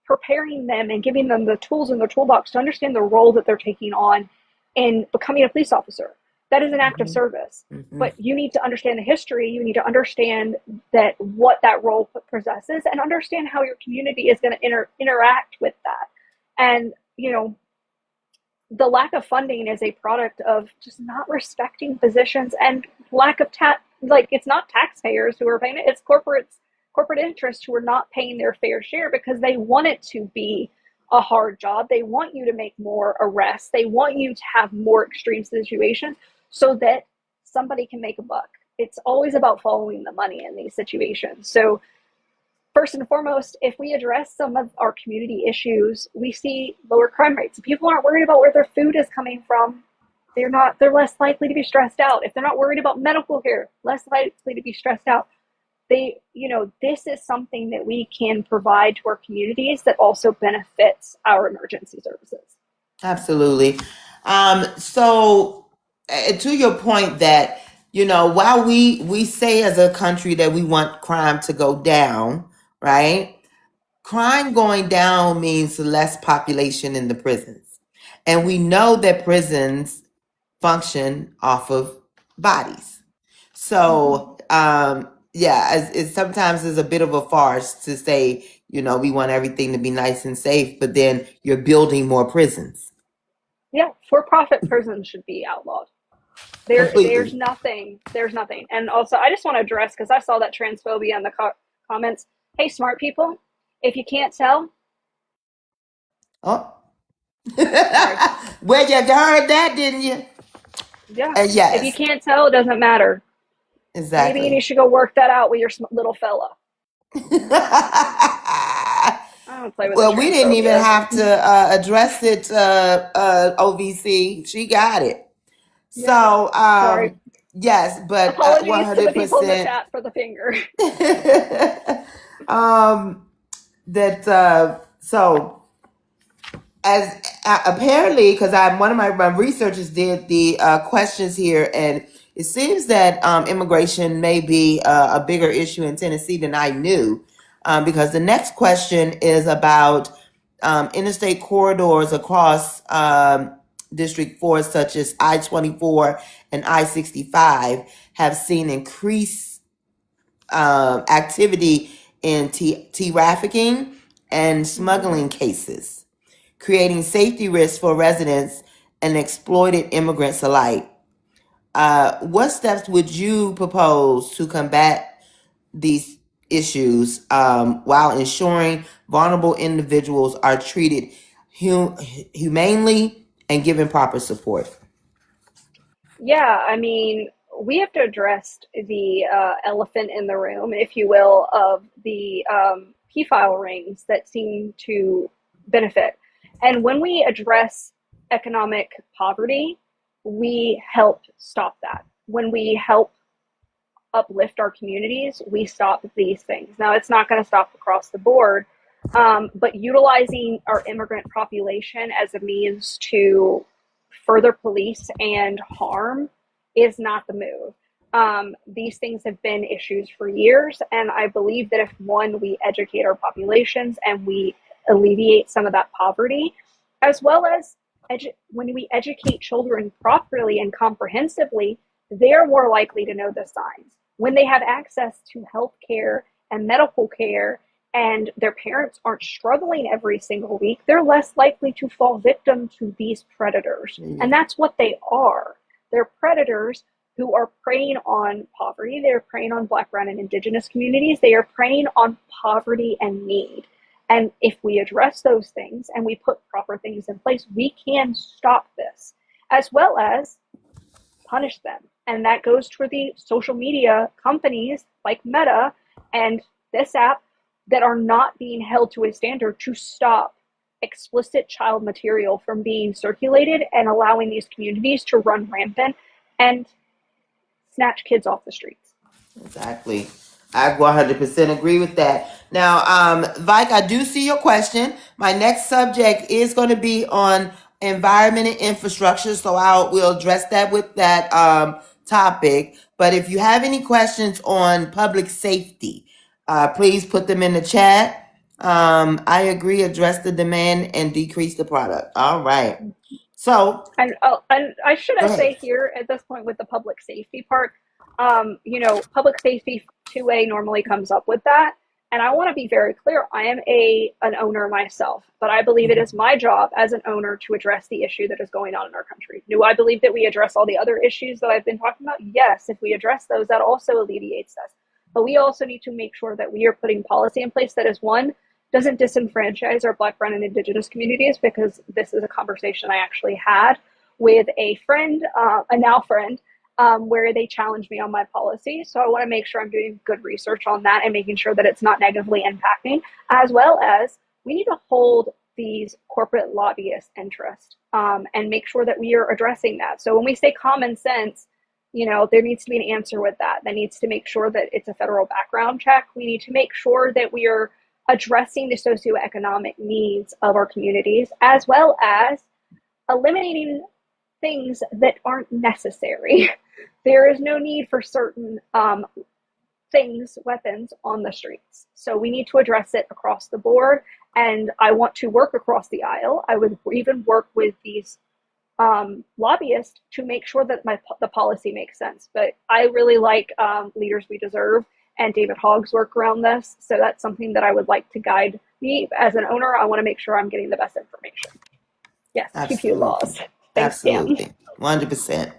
Speaker 2: preparing them and giving them the tools in their toolbox to understand the role that they're taking on in becoming a police officer. That is an act of service, but you need to understand the history. You need to understand that what that role possesses, and understand how your community is going to interact with that. And the lack of funding is a product of just not respecting physicians and lack of it's not taxpayers who are paying it, it's corporate interests who are not paying their fair share because they want it to be a hard job. They want you to make more arrests. They want you to have more extreme situations so that somebody can make a buck. It's always about following the money in these situations. So first and foremost, if we address some of our community issues, we see lower crime rates. If people aren't worried about where their food is coming from, they're less likely to be stressed out. If they're not worried about medical care, less likely to be stressed out. This is something that we can provide to our communities that also benefits our emergency services.
Speaker 1: Absolutely. So to your point that, while we say as a country that we want crime to go down, right? Crime going down means less population in the prisons. And we know that prisons function off of bodies. So, it sometimes is a bit of a farce to say, we want everything to be nice and safe, but then you're building more prisons.
Speaker 2: Yeah, for-profit prisons should be outlawed. There's nothing. And also, I just want to address, because I saw that transphobia in the comments. Hey, smart people, if you can't tell.
Speaker 1: Oh. Well, you heard that, didn't you?
Speaker 2: Yeah.
Speaker 1: Yes.
Speaker 2: If you can't tell, it doesn't matter.
Speaker 1: Exactly.
Speaker 2: Maybe you should go work that out with your little fella. I don't play with
Speaker 1: well, we didn't even have to address it, OVC. She got it.
Speaker 2: Yeah.
Speaker 1: So,
Speaker 2: sorry.
Speaker 1: Yes, but
Speaker 2: apologies
Speaker 1: 100%.
Speaker 2: to the people in the chat for the finger.
Speaker 1: So as apparently, because one of my researchers did the questions here, and it seems that immigration may be a bigger issue in Tennessee than I knew, because the next question is about interstate corridors across District 4, such as I-24 and I-65, have seen increased activity in trafficking and smuggling cases, creating safety risks for residents and exploited immigrants alike. What steps would you propose to combat these issues while ensuring vulnerable individuals are treated humanely and given proper support?
Speaker 2: Yeah, I mean, we have to address the elephant in the room, if you will, of the P-file rings that seem to benefit. And when we address economic poverty, we help stop that. When we help uplift our communities, we stop these things. Now, it's not going to stop across the board, but utilizing our immigrant population as a means to further police and harm is not the move. These things have been issues for years, and I believe that if we educate our populations and we alleviate some of that poverty, as well as when we educate children properly and comprehensively, they're more likely to know the signs. When they have access to health care and medical care, and their parents aren't struggling every single week, they're less likely to fall victim to these predators. Mm-hmm. And that's what they are. They're predators who are preying on poverty. They're preying on Black, brown, and Indigenous communities. They are preying on poverty and need. And if we address those things and we put proper things in place, we can stop this, as well as punish them. And that goes for the social media companies like Meta and this app that are not being held to a standard to stop explicit child material from being circulated and allowing these communities to run rampant and snatch kids off the streets.
Speaker 1: Exactly. I 100% agree with that. Now, Vike, I do see your question. My next subject is going to be on environment and infrastructure, so we'll address that with that topic. But if you have any questions on public safety, please put them in the chat. I agree, address the demand and decrease the product. All right. So,
Speaker 2: and I should say here at this point with the public safety part, public safety 2A normally comes up with that. And I want to be very clear. I am an owner myself, but I believe it is my job as an owner to address the issue that is going on in our country. Do I believe that we address all the other issues that I've been talking about? Yes. If we address those, that also alleviates us. But we also need to make sure that we are putting policy in place that is, one, doesn't disenfranchise our Black, brown, and Indigenous communities, because this is a conversation I actually had with a friend, a now friend, where they challenged me on my policy. So I want to make sure I'm doing good research on that and making sure that it's not negatively impacting, as well as we need to hold these corporate lobbyist interests and make sure that we are addressing that. So when we say common sense, there needs to be an answer with that. That needs to make sure that it's a federal background check. We need to make sure that we are addressing the socioeconomic needs of our communities, as well as eliminating things that aren't necessary. There is no need for certain weapons on the streets. So we need to address it across the board. And I want to work across the aisle. I would even work with these lobbyists to make sure that the policy makes sense. But I really like Leaders We Deserve and David Hogg's work around this. So that's something that I would like to guide me as an owner. I want to make sure I'm getting the best information. Yes, QQ laws. Thanks,
Speaker 1: absolutely. 100%.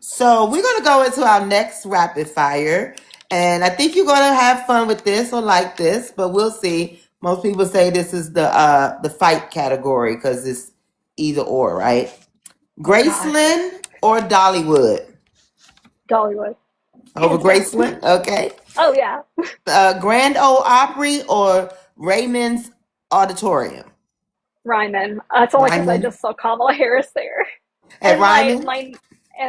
Speaker 1: So we're going to go into our next rapid fire. And I think you're going to have fun with this or like this, but we'll see. Most people say this is the fight category because it's either or, right? Graceland or Dollywood?
Speaker 2: Dollywood.
Speaker 1: Over Graceland? Okay.
Speaker 2: Oh, yeah.
Speaker 1: Grand Ole Opry or Raymond's Auditorium?
Speaker 2: Ryman. It's only because I just saw Kamala Harris there.
Speaker 1: At Ryman?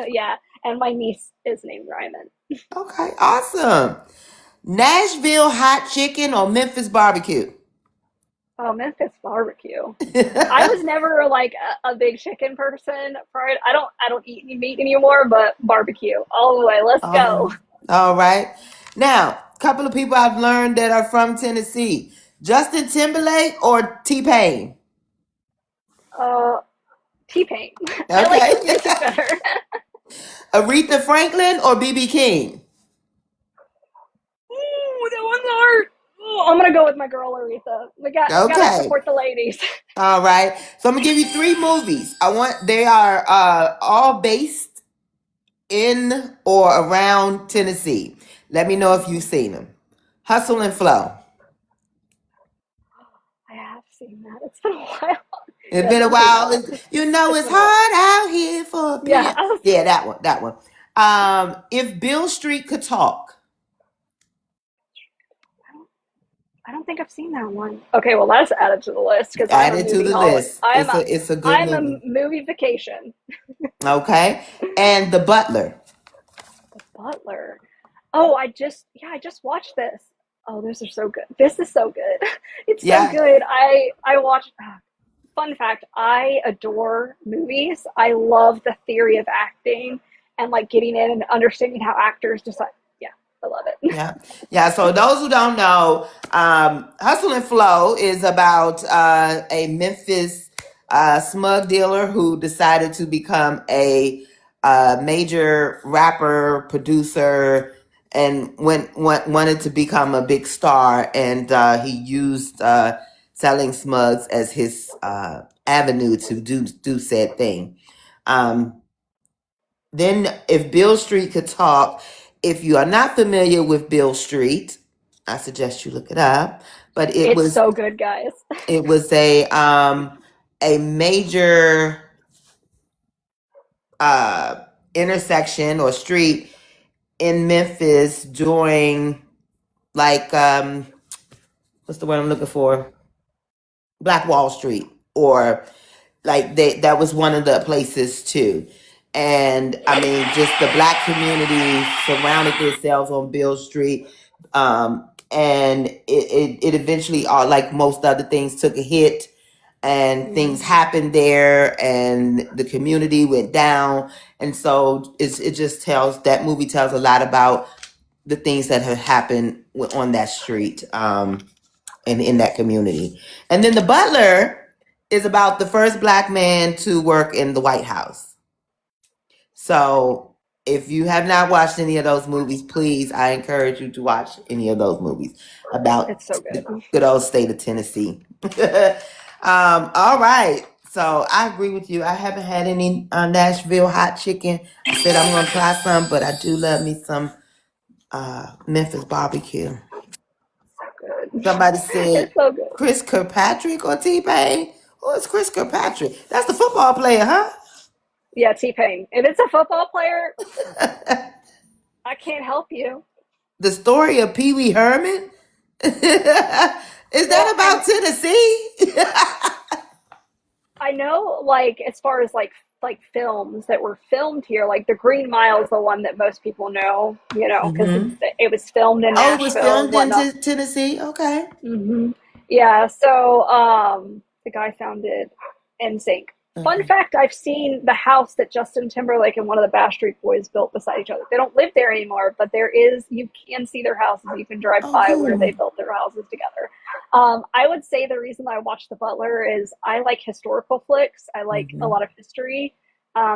Speaker 2: Yeah, and my niece is named Ryman.
Speaker 1: Okay, awesome. Nashville hot chicken or Memphis barbecue?
Speaker 2: Oh, Memphis barbecue. I was never like a big chicken person. Right? I don't eat any meat anymore, but barbecue all the way. Let's go.
Speaker 1: All right. Now, a couple of people I've learned that are from Tennessee. Justin Timberlake or T-Pain?
Speaker 2: T-Pain. I like
Speaker 1: Okay.
Speaker 2: his music better.
Speaker 1: Aretha Franklin or B.B. King?
Speaker 2: Ooh, that one's hard. Ooh, I'm gonna go with my girl Aretha. We gotta
Speaker 1: Okay.
Speaker 2: support the ladies.
Speaker 1: All right. So I'm gonna give you 3 movies. They are all based in or around Tennessee. Let me know if you've seen them. Hustle and Flow.
Speaker 2: I have seen that. It's been a while.
Speaker 1: It's
Speaker 2: Yes,
Speaker 1: been a
Speaker 2: I've seen that
Speaker 1: while.
Speaker 2: one.
Speaker 1: It's
Speaker 2: Been a while.
Speaker 1: hard out here for a
Speaker 2: Yeah.
Speaker 1: pimp. Yeah, that one. If Bill Street could talk.
Speaker 2: I don't think I've seen that one. Okay, well that's added to the list because I'm
Speaker 1: Add
Speaker 2: a
Speaker 1: it to
Speaker 2: movie
Speaker 1: the
Speaker 2: holic.
Speaker 1: list. It's a good
Speaker 2: I'm a
Speaker 1: movie.
Speaker 2: movie vacation.
Speaker 1: Okay. And The Butler.
Speaker 2: The Butler. Oh, I just watched this. Oh, this is so good. This is so good. It's so
Speaker 1: Yeah.
Speaker 2: good. I watched. Fun fact: I adore movies. I love the theory of acting and like getting in and understanding how actors just like. Yeah, I love it.
Speaker 1: Yeah. Yeah. So those who don't know, Hustle and Flow is about a Memphis smug dealer who decided to become a major rapper, producer, and wanted to become a big star. And he used selling smugs as his avenue to do said thing. Um, then, if Bill Street could talk, if you are not familiar with Bill Street, I suggest you look it up. But
Speaker 2: It's so good, guys.
Speaker 1: it was a major intersection or street in Memphis during like what's the word I'm looking for? Black Wall Street, or like that was one of the places too. And I mean, just the black community surrounded themselves on Bill Street. And it eventually, like most other things, took a hit, and things happened there, and the community went down. And so it just tells, that movie tells a lot about the things that have happened on that street, and in that community. And then The Butler is about the first black man to work in the White House. So if you have not watched any of those movies, please, I encourage you to watch any of those movies about
Speaker 2: It's so good.
Speaker 1: the good old state of Tennessee. All right. So I agree with you. I haven't had any Nashville hot chicken. I said I'm going to try some, but I do love me some Memphis barbecue.
Speaker 2: Good.
Speaker 1: Somebody said
Speaker 2: It's so good.
Speaker 1: Chris Kirkpatrick or T-Pain. Who is Chris Kirkpatrick? That's the football player, huh?
Speaker 2: Yeah, T-Pain. If it's a football player, I can't help you.
Speaker 1: The story of Pee Wee Herman? Is that about Tennessee?
Speaker 2: I know, like as far as like films that were filmed here, like The Green Mile is the one that most people know, because it was filmed in
Speaker 1: Oh, it was
Speaker 2: Nashville and
Speaker 1: filmed in
Speaker 2: whatnot.
Speaker 1: Tennessee? Okay.
Speaker 2: Yeah, so the guy founded NSYNC. Fun fact, I've seen the house that Justin Timberlake and one of the Backstreet Boys built beside each other. They don't live there anymore, but you can see their houses. You can drive by where they built their houses together. I would say the reason I watch The Butler is I like historical flicks. I like a lot of history.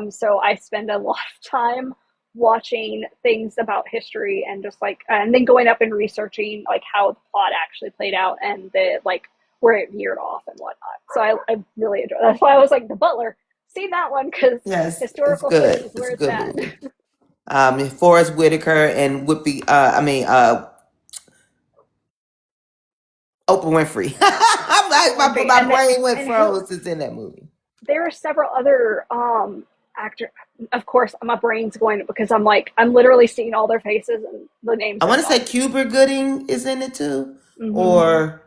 Speaker 2: So I spend a lot of time watching things about history and just and then going up and researching like how the plot actually played out and the where it veered off and whatnot. So I really enjoy that. That's why I was like, The Butler, see that one, because historical fiction is where it's at.
Speaker 1: Movie. Forrest Whitaker and Oprah Winfrey. I'm like, my brain went froze. It's in that movie.
Speaker 2: There are several other actors. Of course, my brain's going because I'm literally seeing all their faces and the names.
Speaker 1: I want to say Cuba Gooding is in it too, or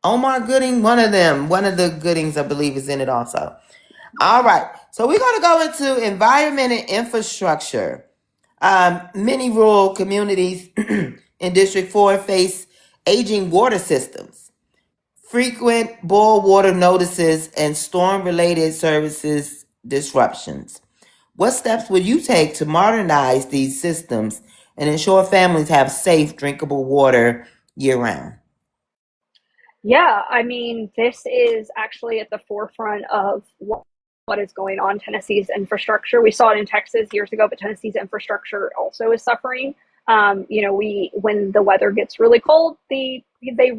Speaker 1: Omar Gooding. One of the Goodings, I believe, is in it also. All right, so we're going to go into environment and infrastructure. Many rural communities in District 4 face aging water systems, frequent boil water notices and storm-related services disruptions. What steps would you take to modernize these systems and ensure families have safe, drinkable water year-round?
Speaker 2: Yeah, I mean, this is actually at the forefront of what is going on. Tennessee's infrastructure. We saw it in Texas years ago, but Tennessee's infrastructure also is suffering. When the weather gets really cold, they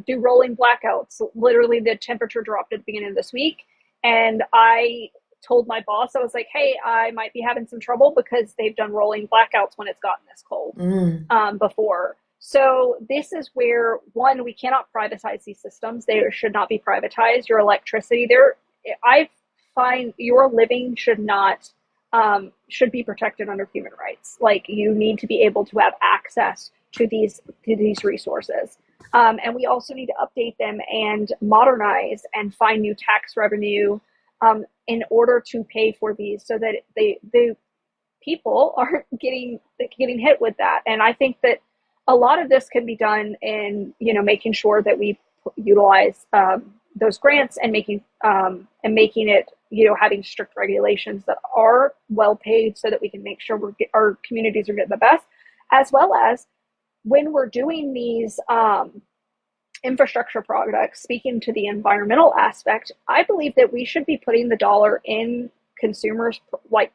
Speaker 2: do rolling blackouts. Literally, the temperature dropped at the beginning of this week, and I told my boss, I was like, "Hey, I might be having some trouble because they've done rolling blackouts when it's gotten this cold before." So this is where, one, we cannot privatize these systems. They should not be privatized. Your electricity, I find your living should be protected under human rights. Like, you need to be able to have access to these resources. And we also need to update them and modernize and find new tax revenue in order to pay for these, so that the people aren't getting hit with that. And I think that a lot of this can be done in, making sure that we utilize those grants and making it, having strict regulations that are well paid, so that we can make sure our communities are getting the best, as well as when we're doing these infrastructure projects. Speaking to the environmental aspect, I believe that we should be putting the dollar in consumers'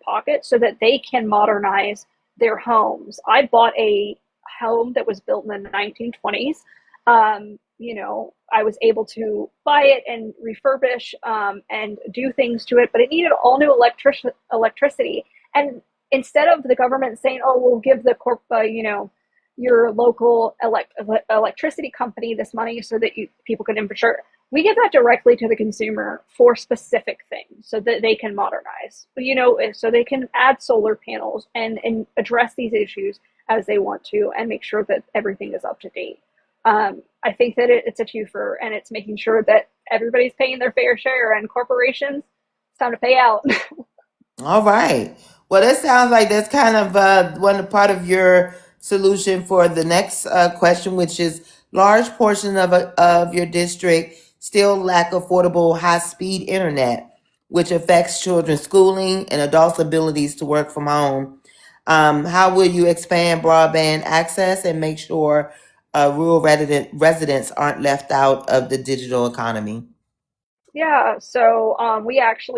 Speaker 2: pockets so that they can modernize their homes. I bought a home that was built in the 1920s. I was able to buy it and refurbish and do things to it, but it needed all new electricity. And instead of the government saying, "Oh, we'll give the your local electricity company this money so that people can infrastructure," we give that directly to the consumer for specific things so that they can modernize, so they can add solar panels and address these issues as they want to, and make sure that everything is up to date. I think that it's a twofer, and it's making sure that everybody's paying their fair share, and corporations, it's time to pay out.
Speaker 1: All right. Well, that sounds like that's kind of one part of your solution for the next question, which is large portion of your district still lack affordable high-speed internet, which affects children's schooling and adults' abilities to work from home. How will you expand broadband access and make sure rural residents aren't left out of the digital economy?
Speaker 2: Yeah, so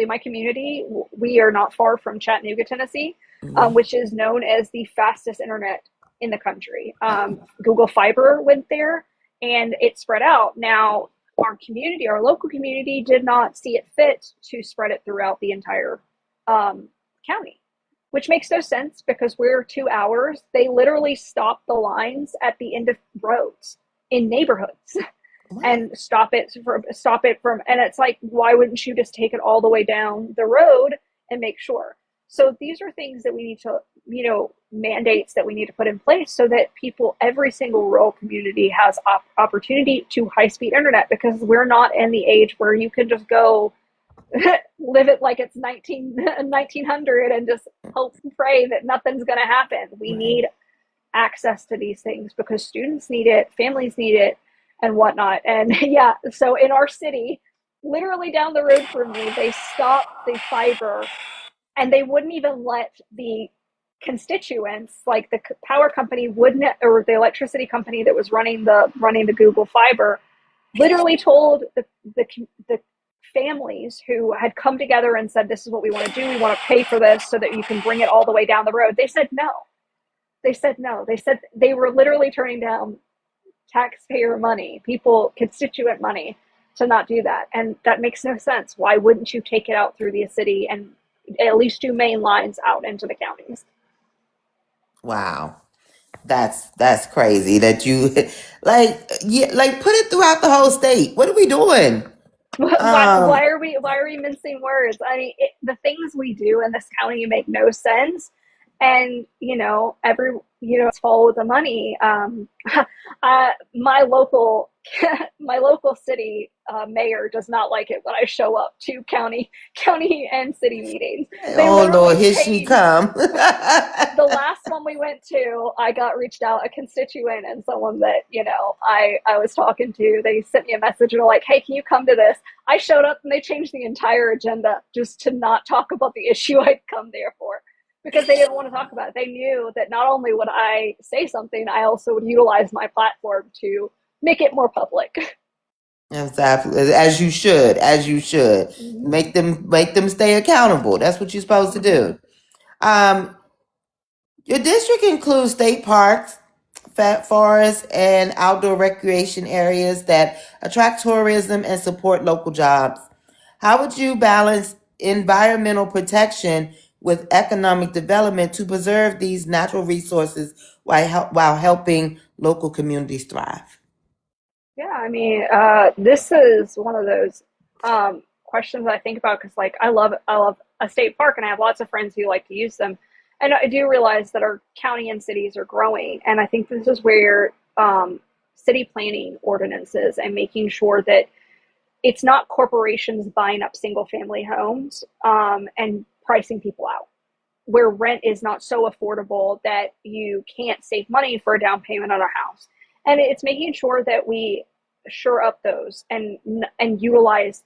Speaker 2: my community, we are not far from Chattanooga, Tennessee, which is known as the fastest internet in the country. Google Fiber went there, and it spread out. Now, our local community, did not see it fit to spread it throughout the entire county, which makes no sense because we're 2 hours. They literally stop the lines at the end of roads in neighborhoods. And stop it from, and it's like, why wouldn't you just take it all the way down the road and make sure? So these are things that we need to, mandates that we need to put in place so that every single rural community has opportunity to high-speed internet, because we're not in the age where you can just go live it like it's 1900 and just hope and pray that nothing's going to happen. We need access to these things because students need it, families need it, and whatnot. And yeah, so in our city, literally down the road from me, they stopped the fiber, and they wouldn't even let the constituents, like the power company wouldn't, or the electricity company that was running the Google Fiber, literally told the families who had come together and said, "This is what we want to do. We want to pay for this so that you can bring it all the way down the road." They said no. They said no. They said they were literally turning down taxpayer money, constituent money, to not do that. And that makes no sense. Why wouldn't you take it out through the city and at least do main lines out into the counties?
Speaker 1: Wow. That's crazy that you like put it throughout the whole state. What are we doing?
Speaker 2: Why are we mincing words? I mean, the things we do in this county make no sense. And it's follow the money. My local my local city mayor does not like it when I show up to county and city meetings. They
Speaker 1: Oh Lord,
Speaker 2: literally
Speaker 1: here she
Speaker 2: changed.
Speaker 1: come.
Speaker 2: The last one we went to, I got reached out, a constituent and someone that, I was talking to, they sent me a message and were like, hey, can you come to this? I showed up and they changed the entire agenda just to not talk about the issue I'd come there for, because they didn't want to talk about it. They knew that not only would I say something, I also would utilize my platform to make it more public.
Speaker 1: Exactly. As you should.
Speaker 2: Mm-hmm.
Speaker 1: Make them stay accountable. That's what you're supposed to do. Um, your district includes state parks, forests, and outdoor recreation areas that attract tourism and support local jobs. How would you balance environmental protection with economic development to preserve these natural resources while helping local communities thrive?
Speaker 2: Yeah, I mean, this is one of those questions I think about because, like, I love a state park, and I have lots of friends who like to use them. And I do realize that our county and cities are growing, and I think this is where city planning ordinances and making sure that it's not corporations buying up single family homes and pricing people out, where rent is not so affordable that you can't save money for a down payment on a house. And it's making sure that we shore up those and utilize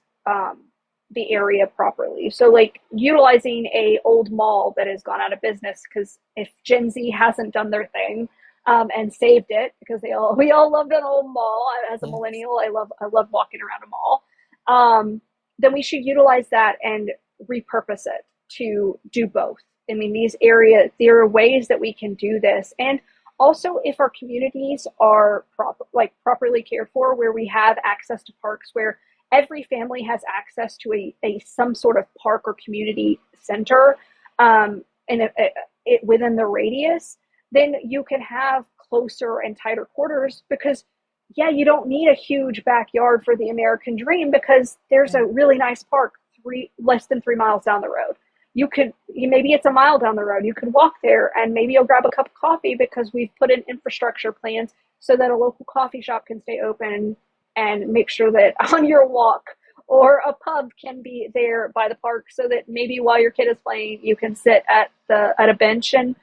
Speaker 2: the area properly. So, like, utilizing a old mall that has gone out of business, because if Gen Z hasn't done their thing and saved it, because we all loved an old mall. As a millennial, I love walking around a mall. Then we should utilize that and repurpose it to do both. I mean, these areas, there are ways that we can do this. And also, if our communities are properly cared for, where we have access to parks, where every family has access to a some sort of park or community center, and it within the radius, then you can have closer and tighter quarters, because yeah, you don't need a huge backyard for the American dream, because there's a really nice park less than 3 miles down the road. Maybe it's a mile down the road. You could walk there and maybe you'll grab a cup of coffee, because we've put in infrastructure plans so that a local coffee shop can stay open, and make sure that on your walk, or a pub can be there by the park, so that maybe while your kid is playing, you can sit at a bench and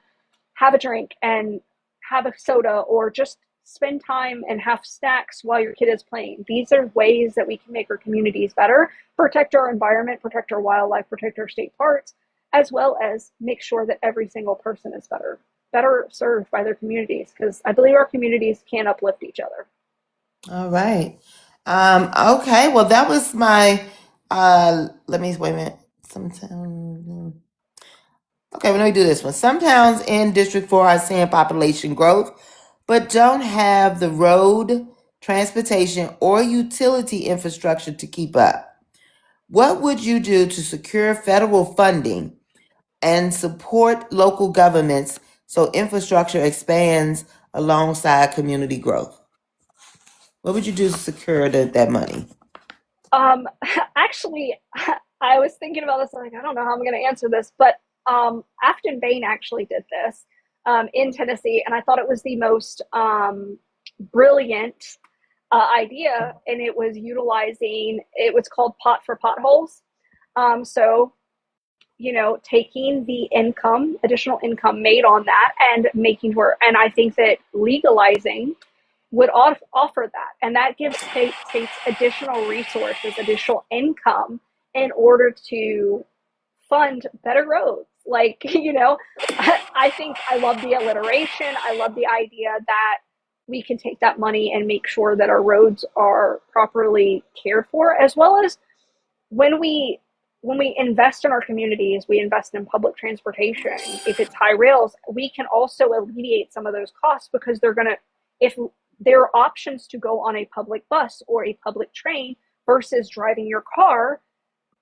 Speaker 2: have a drink and have a soda, or just spend time and have snacks while your kid is playing. These are ways that we can make our communities better, protect our environment, protect our wildlife, protect our state parks, as well as make sure that every single person is better served by their communities, because I believe our communities can uplift each other.
Speaker 1: All right. Okay. Well, that was my. Let me wait a minute. Sometimes. Okay, well, let me do this one. Some towns in District 4 are seeing population growth, but don't have the road, transportation, or utility infrastructure to keep up. What would you do to secure federal funding and support local governments so infrastructure expands alongside community growth? What would you do to secure that money?
Speaker 2: Um, Actually, I was thinking about this. Like, I don't know how I'm going to answer this, but Afton Bain actually did this in Tennessee, and I thought it was the most brilliant idea. And it was utilizing. It was called Pot for Potholes. So, taking the additional income made on that, and making sure. And I think that legalizing would offer that. And that gives states additional resources, additional income, in order to fund better roads. Like, I think I love the alliteration. I love the idea that we can take that money and make sure that our roads are properly cared for, as well as when we invest in our communities, we invest in public transportation. If it's high rails, we can also alleviate some of those costs, because if there are options to go on a public bus or a public train versus driving your car,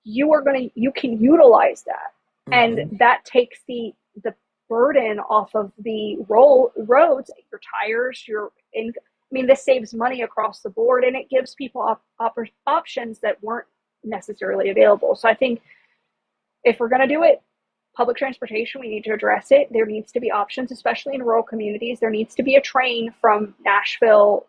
Speaker 2: you can utilize that. And
Speaker 1: Mhm.
Speaker 2: that takes the burden off of the roads, your tires, this saves money across the board, and it gives people options that weren't necessarily available. So I think if we're going to do it, public transportation, we need to address it. There needs to be options, especially in rural communities. There needs to be a train from Nashville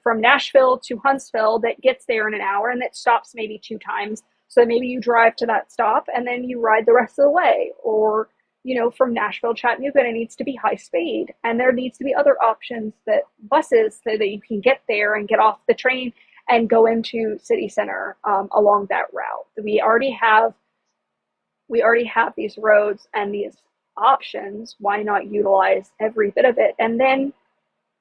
Speaker 2: from Nashville to Huntsville that gets there in an hour and that stops maybe 2 times. So maybe you drive to that stop and then you ride the rest of the way. Or, from Nashville, Chattanooga, it needs to be high speed. And there needs to be other options that buses so that you can get there and get off the train and go into city center along that route. We already have these roads and these options. Why not utilize every bit of it and then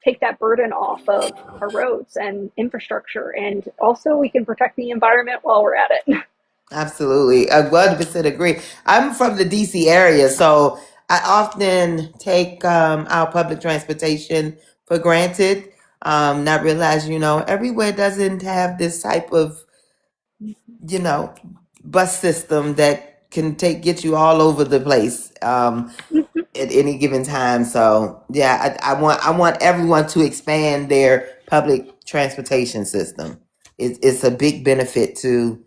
Speaker 2: take that burden off of our roads and infrastructure? And also we can protect the environment while we're at it.
Speaker 1: Absolutely. I 100% agree. I'm from the DC area, so I often take our public transportation for granted, not realize, everywhere doesn't have this type of, bus system that can get you all over the place at any given time. So yeah, I want everyone to expand their public transportation system. It's a big benefit to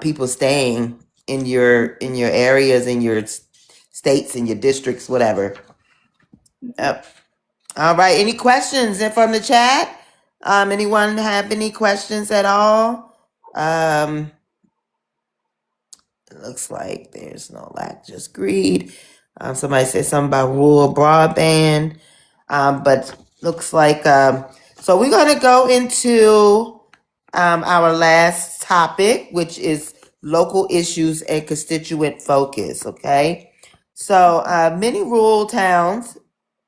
Speaker 1: people staying in your areas, in your states, in your districts, whatever. Yep. All right. Any questions from the chat? Anyone have any questions at all? It looks like there's no lack, just greed. Somebody said something about rural broadband, but looks like so we're going to go into our last topic, which is local issues and constituent focus. Okay, so many rural towns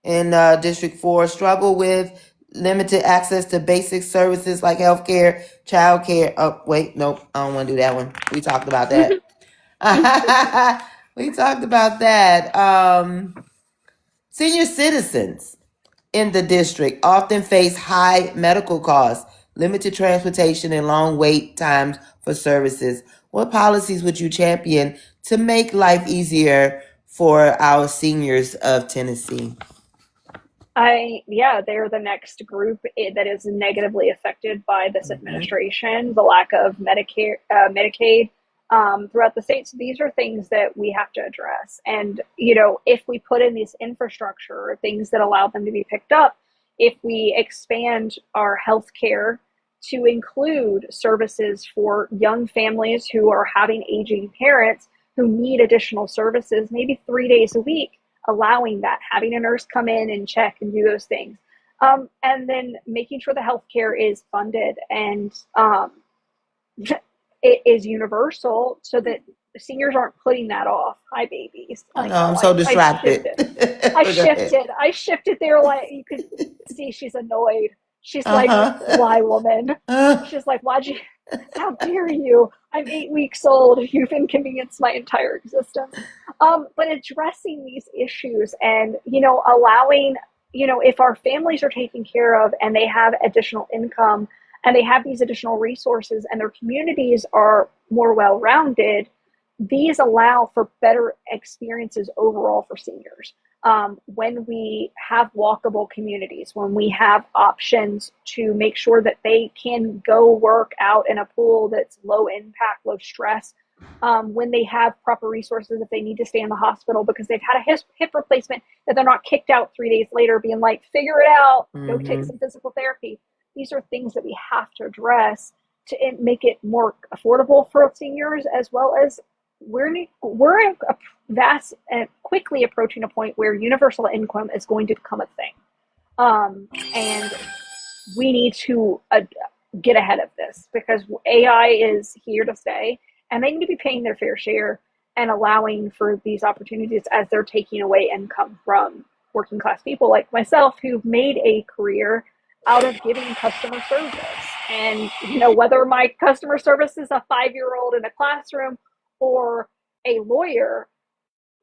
Speaker 1: in District 4 struggle with limited access to basic services like healthcare, childcare. Oh, wait, nope, I don't want to do that one. We talked about that. We talked about that. Senior citizens in the district often face high medical costs, limited transportation, and long wait times for services. What policies would you champion to make life easier for our seniors of Tennessee?
Speaker 2: They're the next group that is negatively affected by this administration, the lack of Medicaid throughout the state. So these are things that we have to address. And, if we put in this infrastructure, things that allow them to be picked up, if we expand our healthcare to include services for young families who are having aging parents who need additional services, maybe 3 days a week, allowing that, having a nurse come in and check and do those things. And then making sure the healthcare is funded and it is universal so that seniors aren't putting that off. Hi, babies.
Speaker 1: I know, I'm so distracted.
Speaker 2: I shifted there. Like, you could see she's annoyed. She's like, why, woman? She's like, how dare you? I'm 8 weeks old. You've inconvenienced my entire existence. But addressing these issues and, allowing, if our families are taken care of and they have additional income and they have these additional resources and their communities are more well-rounded, these allow for better experiences overall for seniors. When we have walkable communities, when we have options to make sure that they can go work out in a pool that's low impact, low stress, when they have proper resources if they need to stay in the hospital because they've had a hip replacement, that they're not kicked out 3 days later being like, figure it out, go take some physical therapy. These are things that we have to address to make it more affordable for seniors, as well as we're a vast and quickly approaching a point where universal income is going to become a thing. And we need to get ahead of this because AI is here to stay and they need to be paying their fair share and allowing for these opportunities as they're taking away income from working class people like myself who've made a career out of giving customer service. And, whether my customer service is a 5-year-old in a classroom or a lawyer,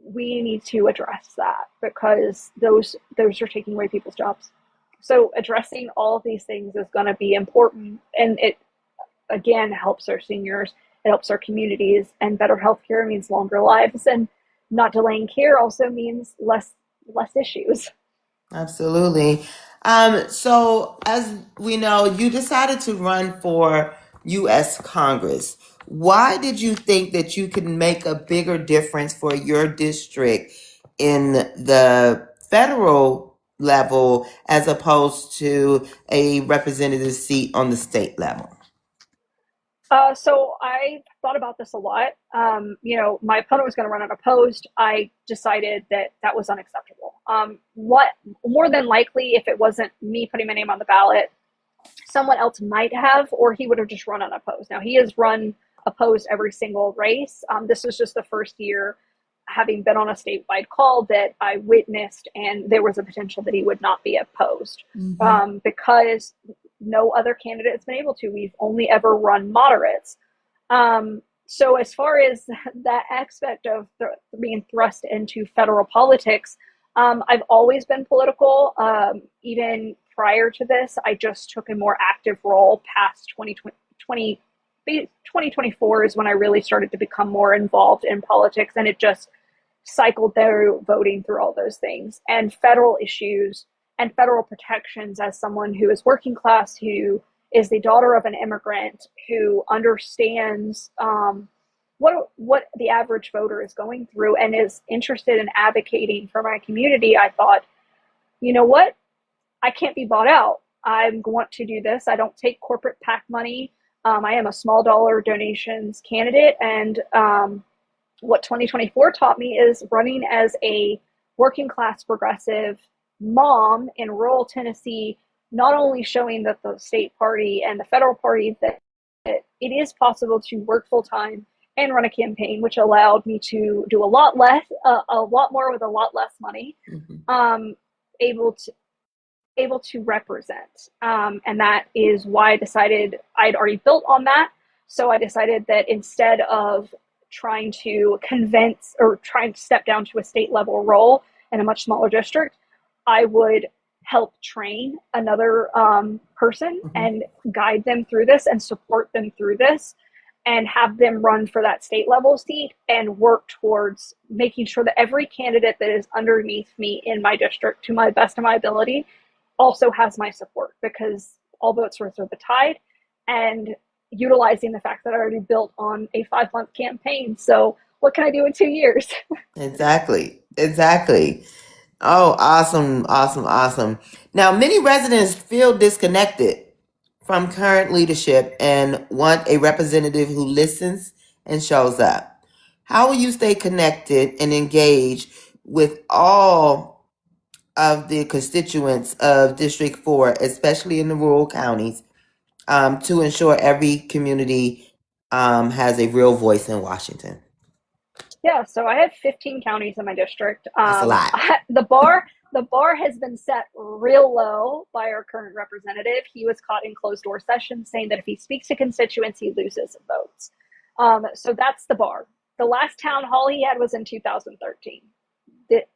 Speaker 2: we need to address that because those are taking away people's jobs. So addressing all of these things is going to be important. And it, again, helps our seniors, it helps our communities, and better healthcare means longer lives, and not delaying care also means less issues.
Speaker 1: Absolutely. So as we know, you decided to run for U.S. Congress. Why did you think that you could make a bigger difference for your district in the federal level as opposed to a representative seat on the state level?
Speaker 2: So I thought about this a lot. My opponent was going to run unopposed. I decided that that was unacceptable. What more than likely, if it wasn't me putting my name on the ballot, someone else might have, or he would have just run unopposed. Now he has run opposed every single race. This was just the first year, having been on a statewide call, that I witnessed, and there was a potential that he would not be opposed because no other candidate has been able to. We've only ever run moderates. So as far as that aspect of being thrust into federal politics, I've always been political. Even prior to this, I just took a more active role past 2024 is when I really started to become more involved in politics, and it just cycled through voting through all those things and federal issues and federal protections. As someone who is working class, who is the daughter of an immigrant, who understands what the average voter is going through and is interested in advocating for my community, I thought, you know what? I can't be bought out. I want to do this. I don't take corporate PAC money. I am a small dollar donations candidate. And what 2024 taught me is running as a working class progressive mom in rural Tennessee, not only showing that the state party and the federal party that it is possible to work full time and run a campaign, which allowed me to do a lot more with a lot less money, able to represent. And that is why I decided I'd already built on that. So I decided that instead of trying to convince or trying to step down to a state level role in a much smaller district, I would help train another person and guide them through this and support them through this and have them run for that state level seat and work towards making sure that every candidate that is underneath me in my district, to my best of my ability, also has my support, because all boats rise with the tide, and utilizing the fact that I already built on a 5-month campaign. So what can I do in 2 years?
Speaker 1: Exactly. Oh, awesome. Now, many residents feel disconnected from current leadership and want a representative who listens and shows up. How will you stay connected and engaged with all of the constituents of District 4, especially in the rural counties, to ensure every community has a real voice in Washington?
Speaker 2: Yeah, so I have 15 counties in my district.
Speaker 1: That's a lot.
Speaker 2: The bar has been set real low by our current representative. He was caught in closed door sessions saying that if he speaks to constituents, he loses votes. So that's the bar. The last town hall he had was in 2013.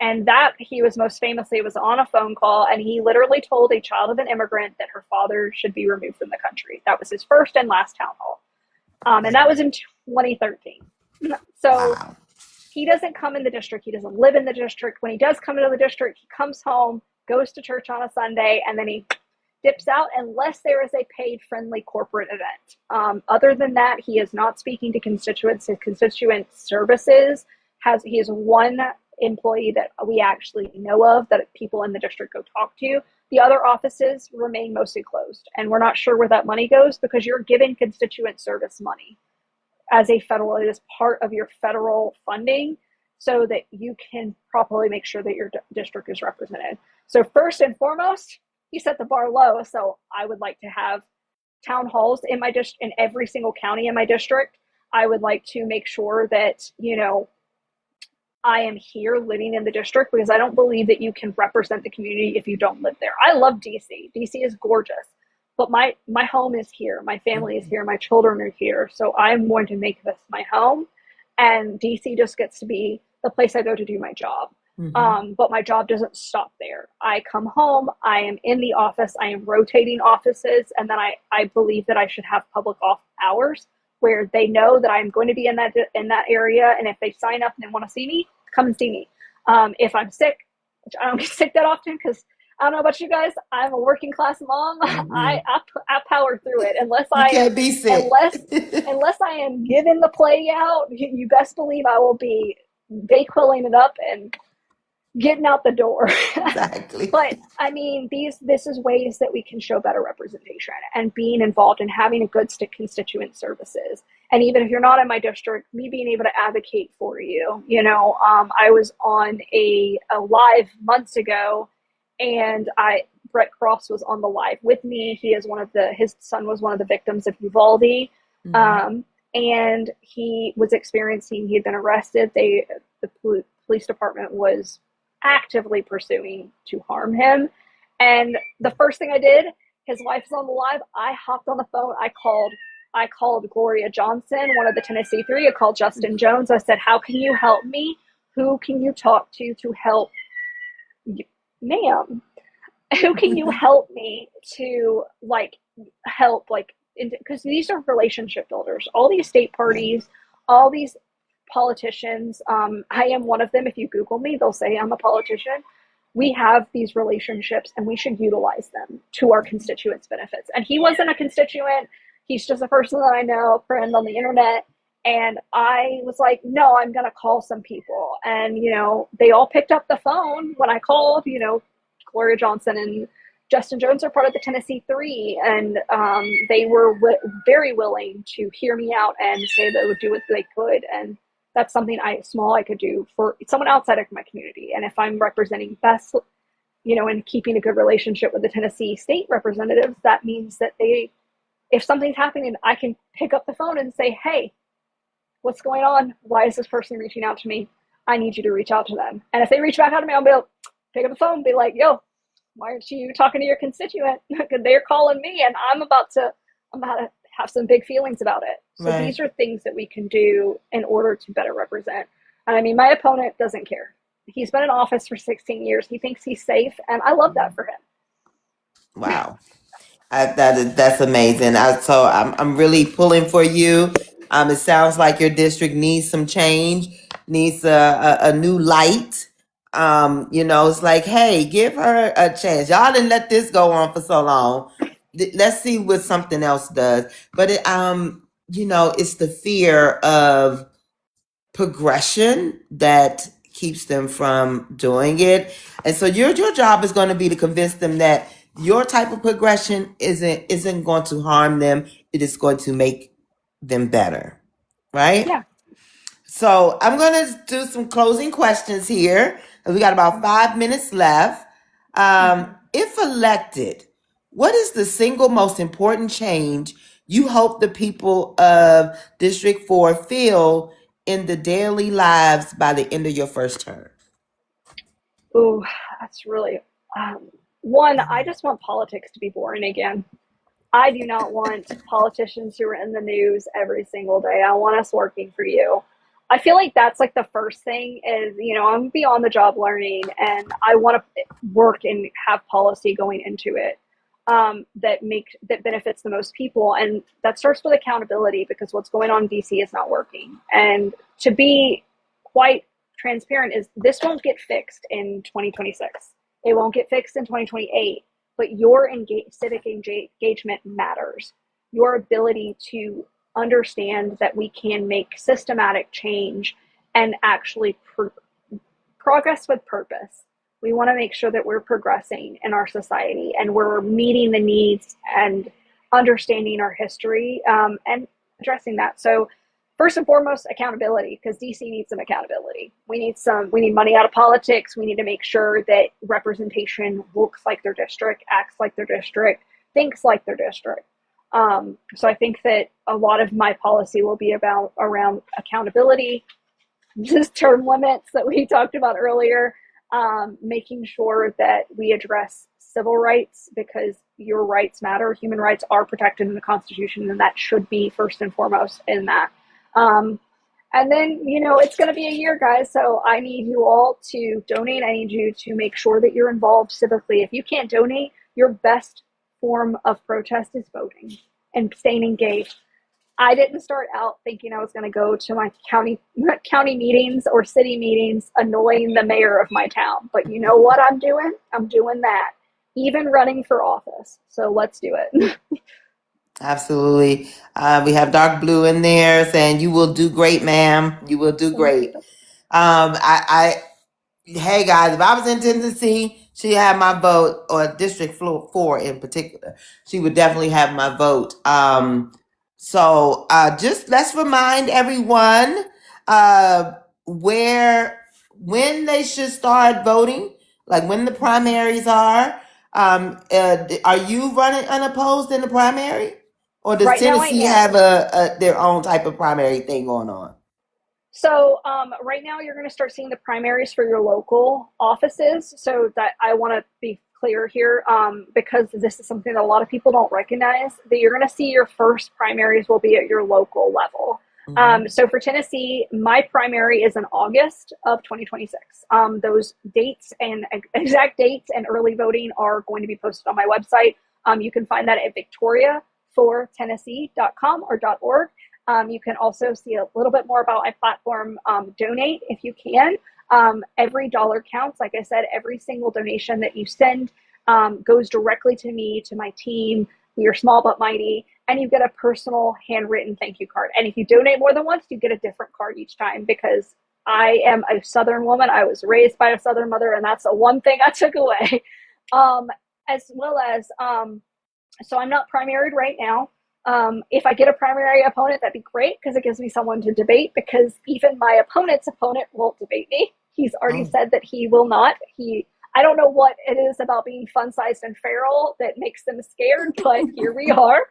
Speaker 2: And that he was most famously was on a phone call, and he literally told a child of an immigrant that her father should be removed from the country. That was his first and last town hall. And that was in 2013. So wow. He doesn't come in the district. He doesn't live in the district. When he does come into the district, he comes home, goes to church on a Sunday, and then he dips out unless there is a paid friendly corporate event. Other than that, he is not speaking to constituents. His constituent services he has one employee that we actually know of that people in the district go talk to. The other offices remain mostly closed, and we're not sure where that money goes, because you're given constituent service money as it is part of your federal funding, so that you can properly make sure that your district is represented. So first and foremost, he set the bar low. So I would like to have town halls in my district, in every single county in my district. I would like to make sure that, I am here living in the district, because I don't believe that you can represent the community if you don't live there. I love DC. DC is gorgeous, but my home is here. My family is here. My children are here. So I'm going to make this my home, and DC just gets to be the place I go to do my job. But my job doesn't stop there. I come home, I am in the office, I am rotating offices, and then I believe that I should have public off hours where they know that I'm going to be in that area, and if they sign up and they want to see me, come and see me. If I'm sick, which I don't get sick that often, because I don't know about you guys, I'm a working class mom. I power through it unless
Speaker 1: can't be sick.
Speaker 2: unless I am given the play out. You best believe I will be Dayquilling it up and getting out the door.
Speaker 1: Exactly.
Speaker 2: But I mean, this is ways that we can show better representation and being involved and having a good constituent services. And even if you're not in my district, me being able to advocate for you. I was on a live months ago, and Brett Cross was on the live with me. His son was one of the victims of Uvalde. And he had been arrested. The police department was actively pursuing to harm him. And the first thing I did, his wife was on the live. I hopped on the phone. I called Gloria Johnson, one of the Tennessee Three. I called Justin Jones. I said, "How can you help me? Who can you talk to help, ma'am? Who can you help me to help because these are relationship builders. All these state parties, all these politicians. I am one of them. If you Google me, they'll say I'm a politician. We have these relationships, and we should utilize them to our constituents' benefits." And he wasn't a constituent. He's just a person that I know, a friend on the internet. And I was like, no, I'm going to call some people. And, they all picked up the phone when I called. Gloria Johnson and Justin Jones are part of the Tennessee Three, and they were very willing to hear me out and say they would do what they could. And that's something I could do for someone outside of my community. And if I'm representing best, and keeping a good relationship with the Tennessee state representatives, that means that if something's happening, I can pick up the phone and say, "Hey, what's going on? Why is this person reaching out to me? I need you to reach out to them." And if they reach back out to me, I'll be able to pick up the phone and be like, "Yo, why aren't you talking to your constituent? Because they're calling me, and I'm about to have some big feelings about it." So
Speaker 1: Right.
Speaker 2: These are things that we can do in order to better represent. And I mean, my opponent doesn't care. He's been in office for 16 years. He thinks he's safe, and I love that for him.
Speaker 1: Wow. That's amazing. So I'm really pulling for you. It sounds like your district needs some change, needs a new light. It's like, hey, give her a chance. Y'all didn't let this go on for so long. Let's see what something else does. But it's the fear of progression that keeps them from doing it. And so your job is going to be to convince them that your type of progression isn't going to harm them. It is going to make them better. Right?
Speaker 2: Yeah.
Speaker 1: So I'm going to do some closing questions here. We got about 5 minutes left. If elected, what is the single most important change you hope the people of District 4 feel in the daily lives by the end of your first term?
Speaker 2: Ooh, that's really one. I just want politics to be boring again. I do not want politicians who are in the news every single day. I want us working for you. I feel like that's like the first thing is, I'm beyond the job learning, and I want to work and have policy going into it that benefits the most people. And that starts with accountability, because what's going on in DC is not working. And to be quite transparent is this won't get fixed in 2026. It won't get fixed in 2028. But your civic engagement matters. Your ability to understand that we can make systematic change and actually progress with purpose. We want to make sure that we're progressing in our society and we're meeting the needs and understanding our history and addressing that. So first and foremost, accountability, because DC needs some accountability. We need money out of politics. We need to make sure that representation looks like their district, acts like their district, thinks like their district. So I think that a lot of my policy will be around accountability, just term limits that we talked about earlier, making sure that we address civil rights, because your rights matter. Human rights are protected in the Constitution, and that should be first and foremost in that. And then, it's going to be a year, guys. So I need you all to donate. I need you to make sure that you're involved civically. If you can't donate, your best form of protest is voting and staying engaged. I didn't start out thinking I was going to go to my county meetings or city meetings annoying the mayor of my town. But you know what I'm doing? I'm doing that, even running for office. So let's do it.
Speaker 1: Absolutely. We have Dark Blue in there saying, "You will do great, ma'am. You will do great." I Hey guys, if I was in Tennessee, she had my vote, or District 4 in particular. She would definitely have my vote. So just let's remind everyone uh, where when they should start voting, like when the primaries are. Are you running unopposed in the primary, or does
Speaker 2: Right now I
Speaker 1: Tennessee
Speaker 2: am.
Speaker 1: have their own type of primary thing going on?
Speaker 2: So right now you're going to start seeing the primaries for your local offices. So that I want to be clear here, because this is something that a lot of people don't recognize, that you're going to see your first primaries will be at your local level.
Speaker 1: Mm-hmm.
Speaker 2: So for Tennessee, my primary is in August of 2026. Those dates and exact dates and early voting are going to be posted on my website. You can find that at victoriafortennessee.com or .org. You can also see a little bit more about my platform. Donate if you can. Every dollar counts. Like I said, every single donation that you send goes directly to me, to my team. We are small but mighty. And you get a personal handwritten thank you card. And if you donate more than once, you get a different card each time, because I am a Southern woman. I was raised by a Southern mother, and that's the one thing I took away. As well as, so I'm not primaried right now. If I get a primary opponent, that'd be great, because it gives me someone to debate, because even my opponent's opponent won't debate me. He's already said that he will not. I don't know what it is about being fun-sized and feral that makes them scared, but here we are.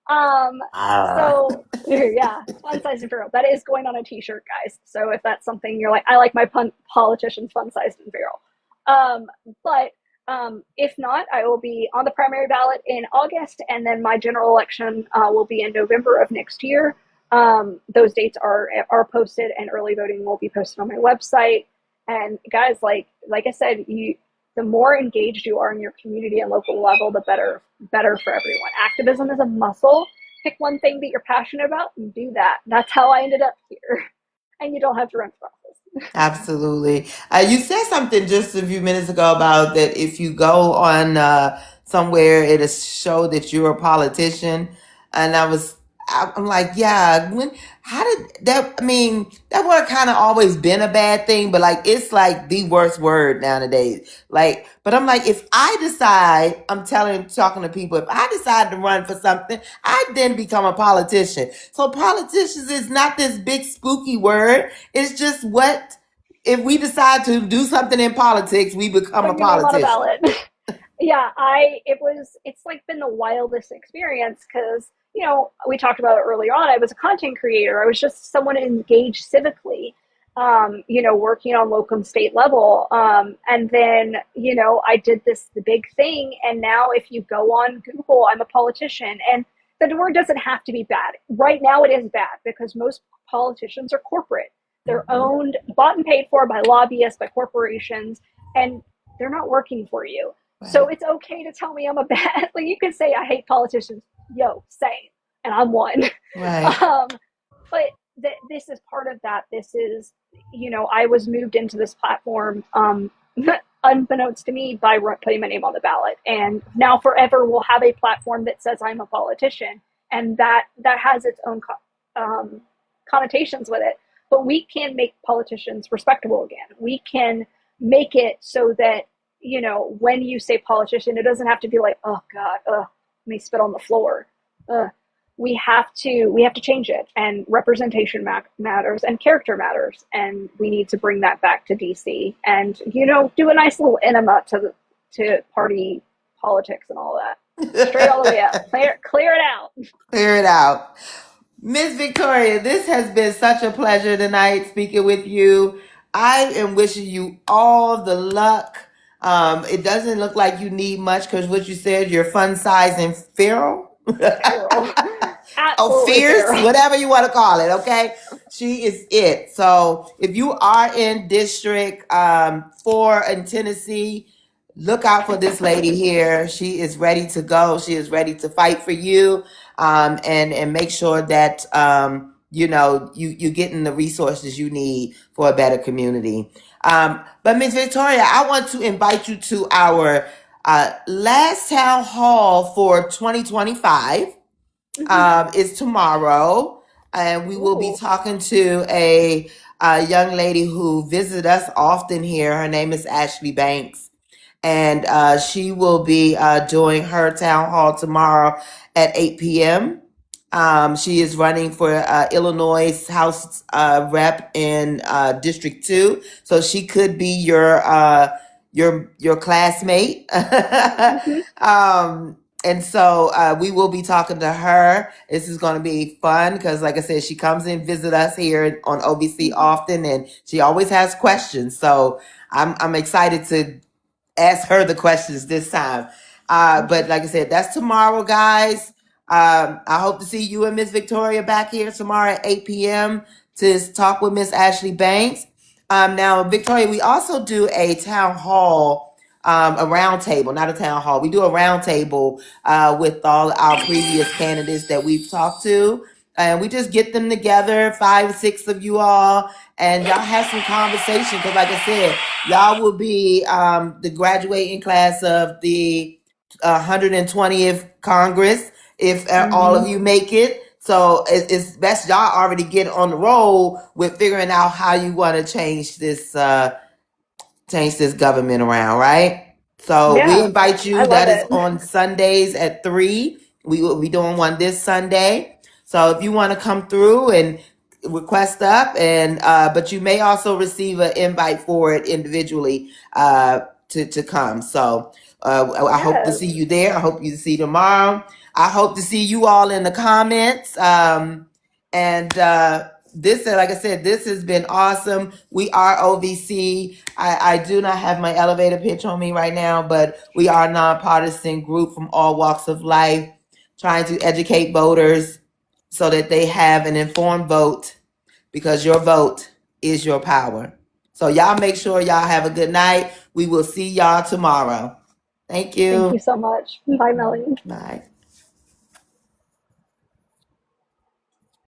Speaker 2: So yeah, fun-sized and feral. That is going on a t-shirt, guys. So if that's something you're like, I like my politicians fun-sized and feral. But if not, I will be on the primary ballot in August, and then my general election will be in November of next year. Those dates are posted, and early voting will be posted on my website. And guys, like I said, the more engaged you are in your community and local level, the better for everyone. Activism is a muscle. Pick one thing that you're passionate about and do that. That's how I ended up here. And you don't have to run for office.
Speaker 1: Absolutely. You said something just a few minutes ago about that if you go on somewhere, it'll show that you're a politician. And I'm like, yeah, how did that, I mean, that word kind of always been a bad thing, but like, it's like the worst word nowadays. Like, but I'm like, if I decide, talking to people, if I decide to run for something, I then become a politician. So politicians is not this big spooky word. It's just if we decide to do something in politics, we become a
Speaker 2: Put your name on a
Speaker 1: politician.
Speaker 2: ballot. Yeah, it's like been the wildest experience, because we talked about it earlier on. I was a content creator. I was just someone engaged civically, working on local state level. And then, I did the big thing. And now if you go on Google, I'm a politician. And the word doesn't have to be bad. Right now it is bad, because most politicians are corporate. They're owned, bought and paid for by lobbyists, by corporations, and they're not working for you.
Speaker 1: Right.
Speaker 2: So it's okay to tell me I'm a bad, like, you can say I hate politicians. Yo, same. And I'm one.
Speaker 1: Right.
Speaker 2: But this is part of that. This is, I was moved into this platform, unbeknownst to me, by putting my name on the ballot. And now forever we'll have a platform that says I'm a politician. And that has its own connotations with it. But we can make politicians respectable again. We can make it so that, when you say politician, it doesn't have to be like, oh God, let me spit on the floor. We have to change it, and representation matters, and character matters, and we need to bring that back to DC, and do a nice little enema to party politics and all that, straight all the way up, clear it out.
Speaker 1: Clear it out. Miss Victoria, this has been such a pleasure tonight speaking with you. I am wishing you all the luck. It doesn't look like you need much, because what you said, you're fun size and feral.
Speaker 2: Feral.
Speaker 1: Oh,
Speaker 2: Absolutely
Speaker 1: fierce,
Speaker 2: feral.
Speaker 1: whatever you want to call it. Okay, she is it. So if you are in District 4 in Tennessee, look out for this lady here. She is ready to go. She is ready to fight for you, and make sure that you getting the resources you need for a better community. But Miss Victoria, I want to invite you to our last town hall for 2025. Is tomorrow, and we will be
Speaker 2: Ooh.
Speaker 1: talking to a a young lady who visits us often here. Her name is Ashley Banks, and she will be doing her town hall tomorrow at 8 p.m. She is running for Illinois House Rep in District 2, so she could be your classmate. And so we will be talking to her. This is going to be fun because, like I said, she comes and visit us here on OVC often, and she always has questions. So I'm excited to ask her the questions this time. But like I said, that's tomorrow, guys. I hope to see you and Miss Victoria back here tomorrow at 8 p.m. to talk with Miss Ashley Banks. Now, Victoria, we also do a town hall, a round table, not a town hall. We do a round table with all our previous candidates that we've talked to. And we just get them together, 5, 6 of you all, and y'all have some conversation. Because like I said, y'all will be the graduating class of the 120th Congress if all of you make it. So it's best y'all already get on the roll with figuring out how you want to change this government around, right? So we invite you. That is on Sundays at 3. We will be doing one this Sunday. So if you want to come through and request up, and but you may also receive an invite for it individually to come. So I hope to see you there. I hope you see you tomorrow. I hope to see you all in the comments. This, like I said, this has been awesome. We are OVC. I do not have my elevator pitch on me right now, but we are a nonpartisan group from all walks of life, trying to educate voters so that they have an informed vote, because your vote is your power. So y'all make sure y'all have a good night. We will see y'all tomorrow. Thank you.
Speaker 2: Thank you so much. Bye, Melanie.
Speaker 1: Bye.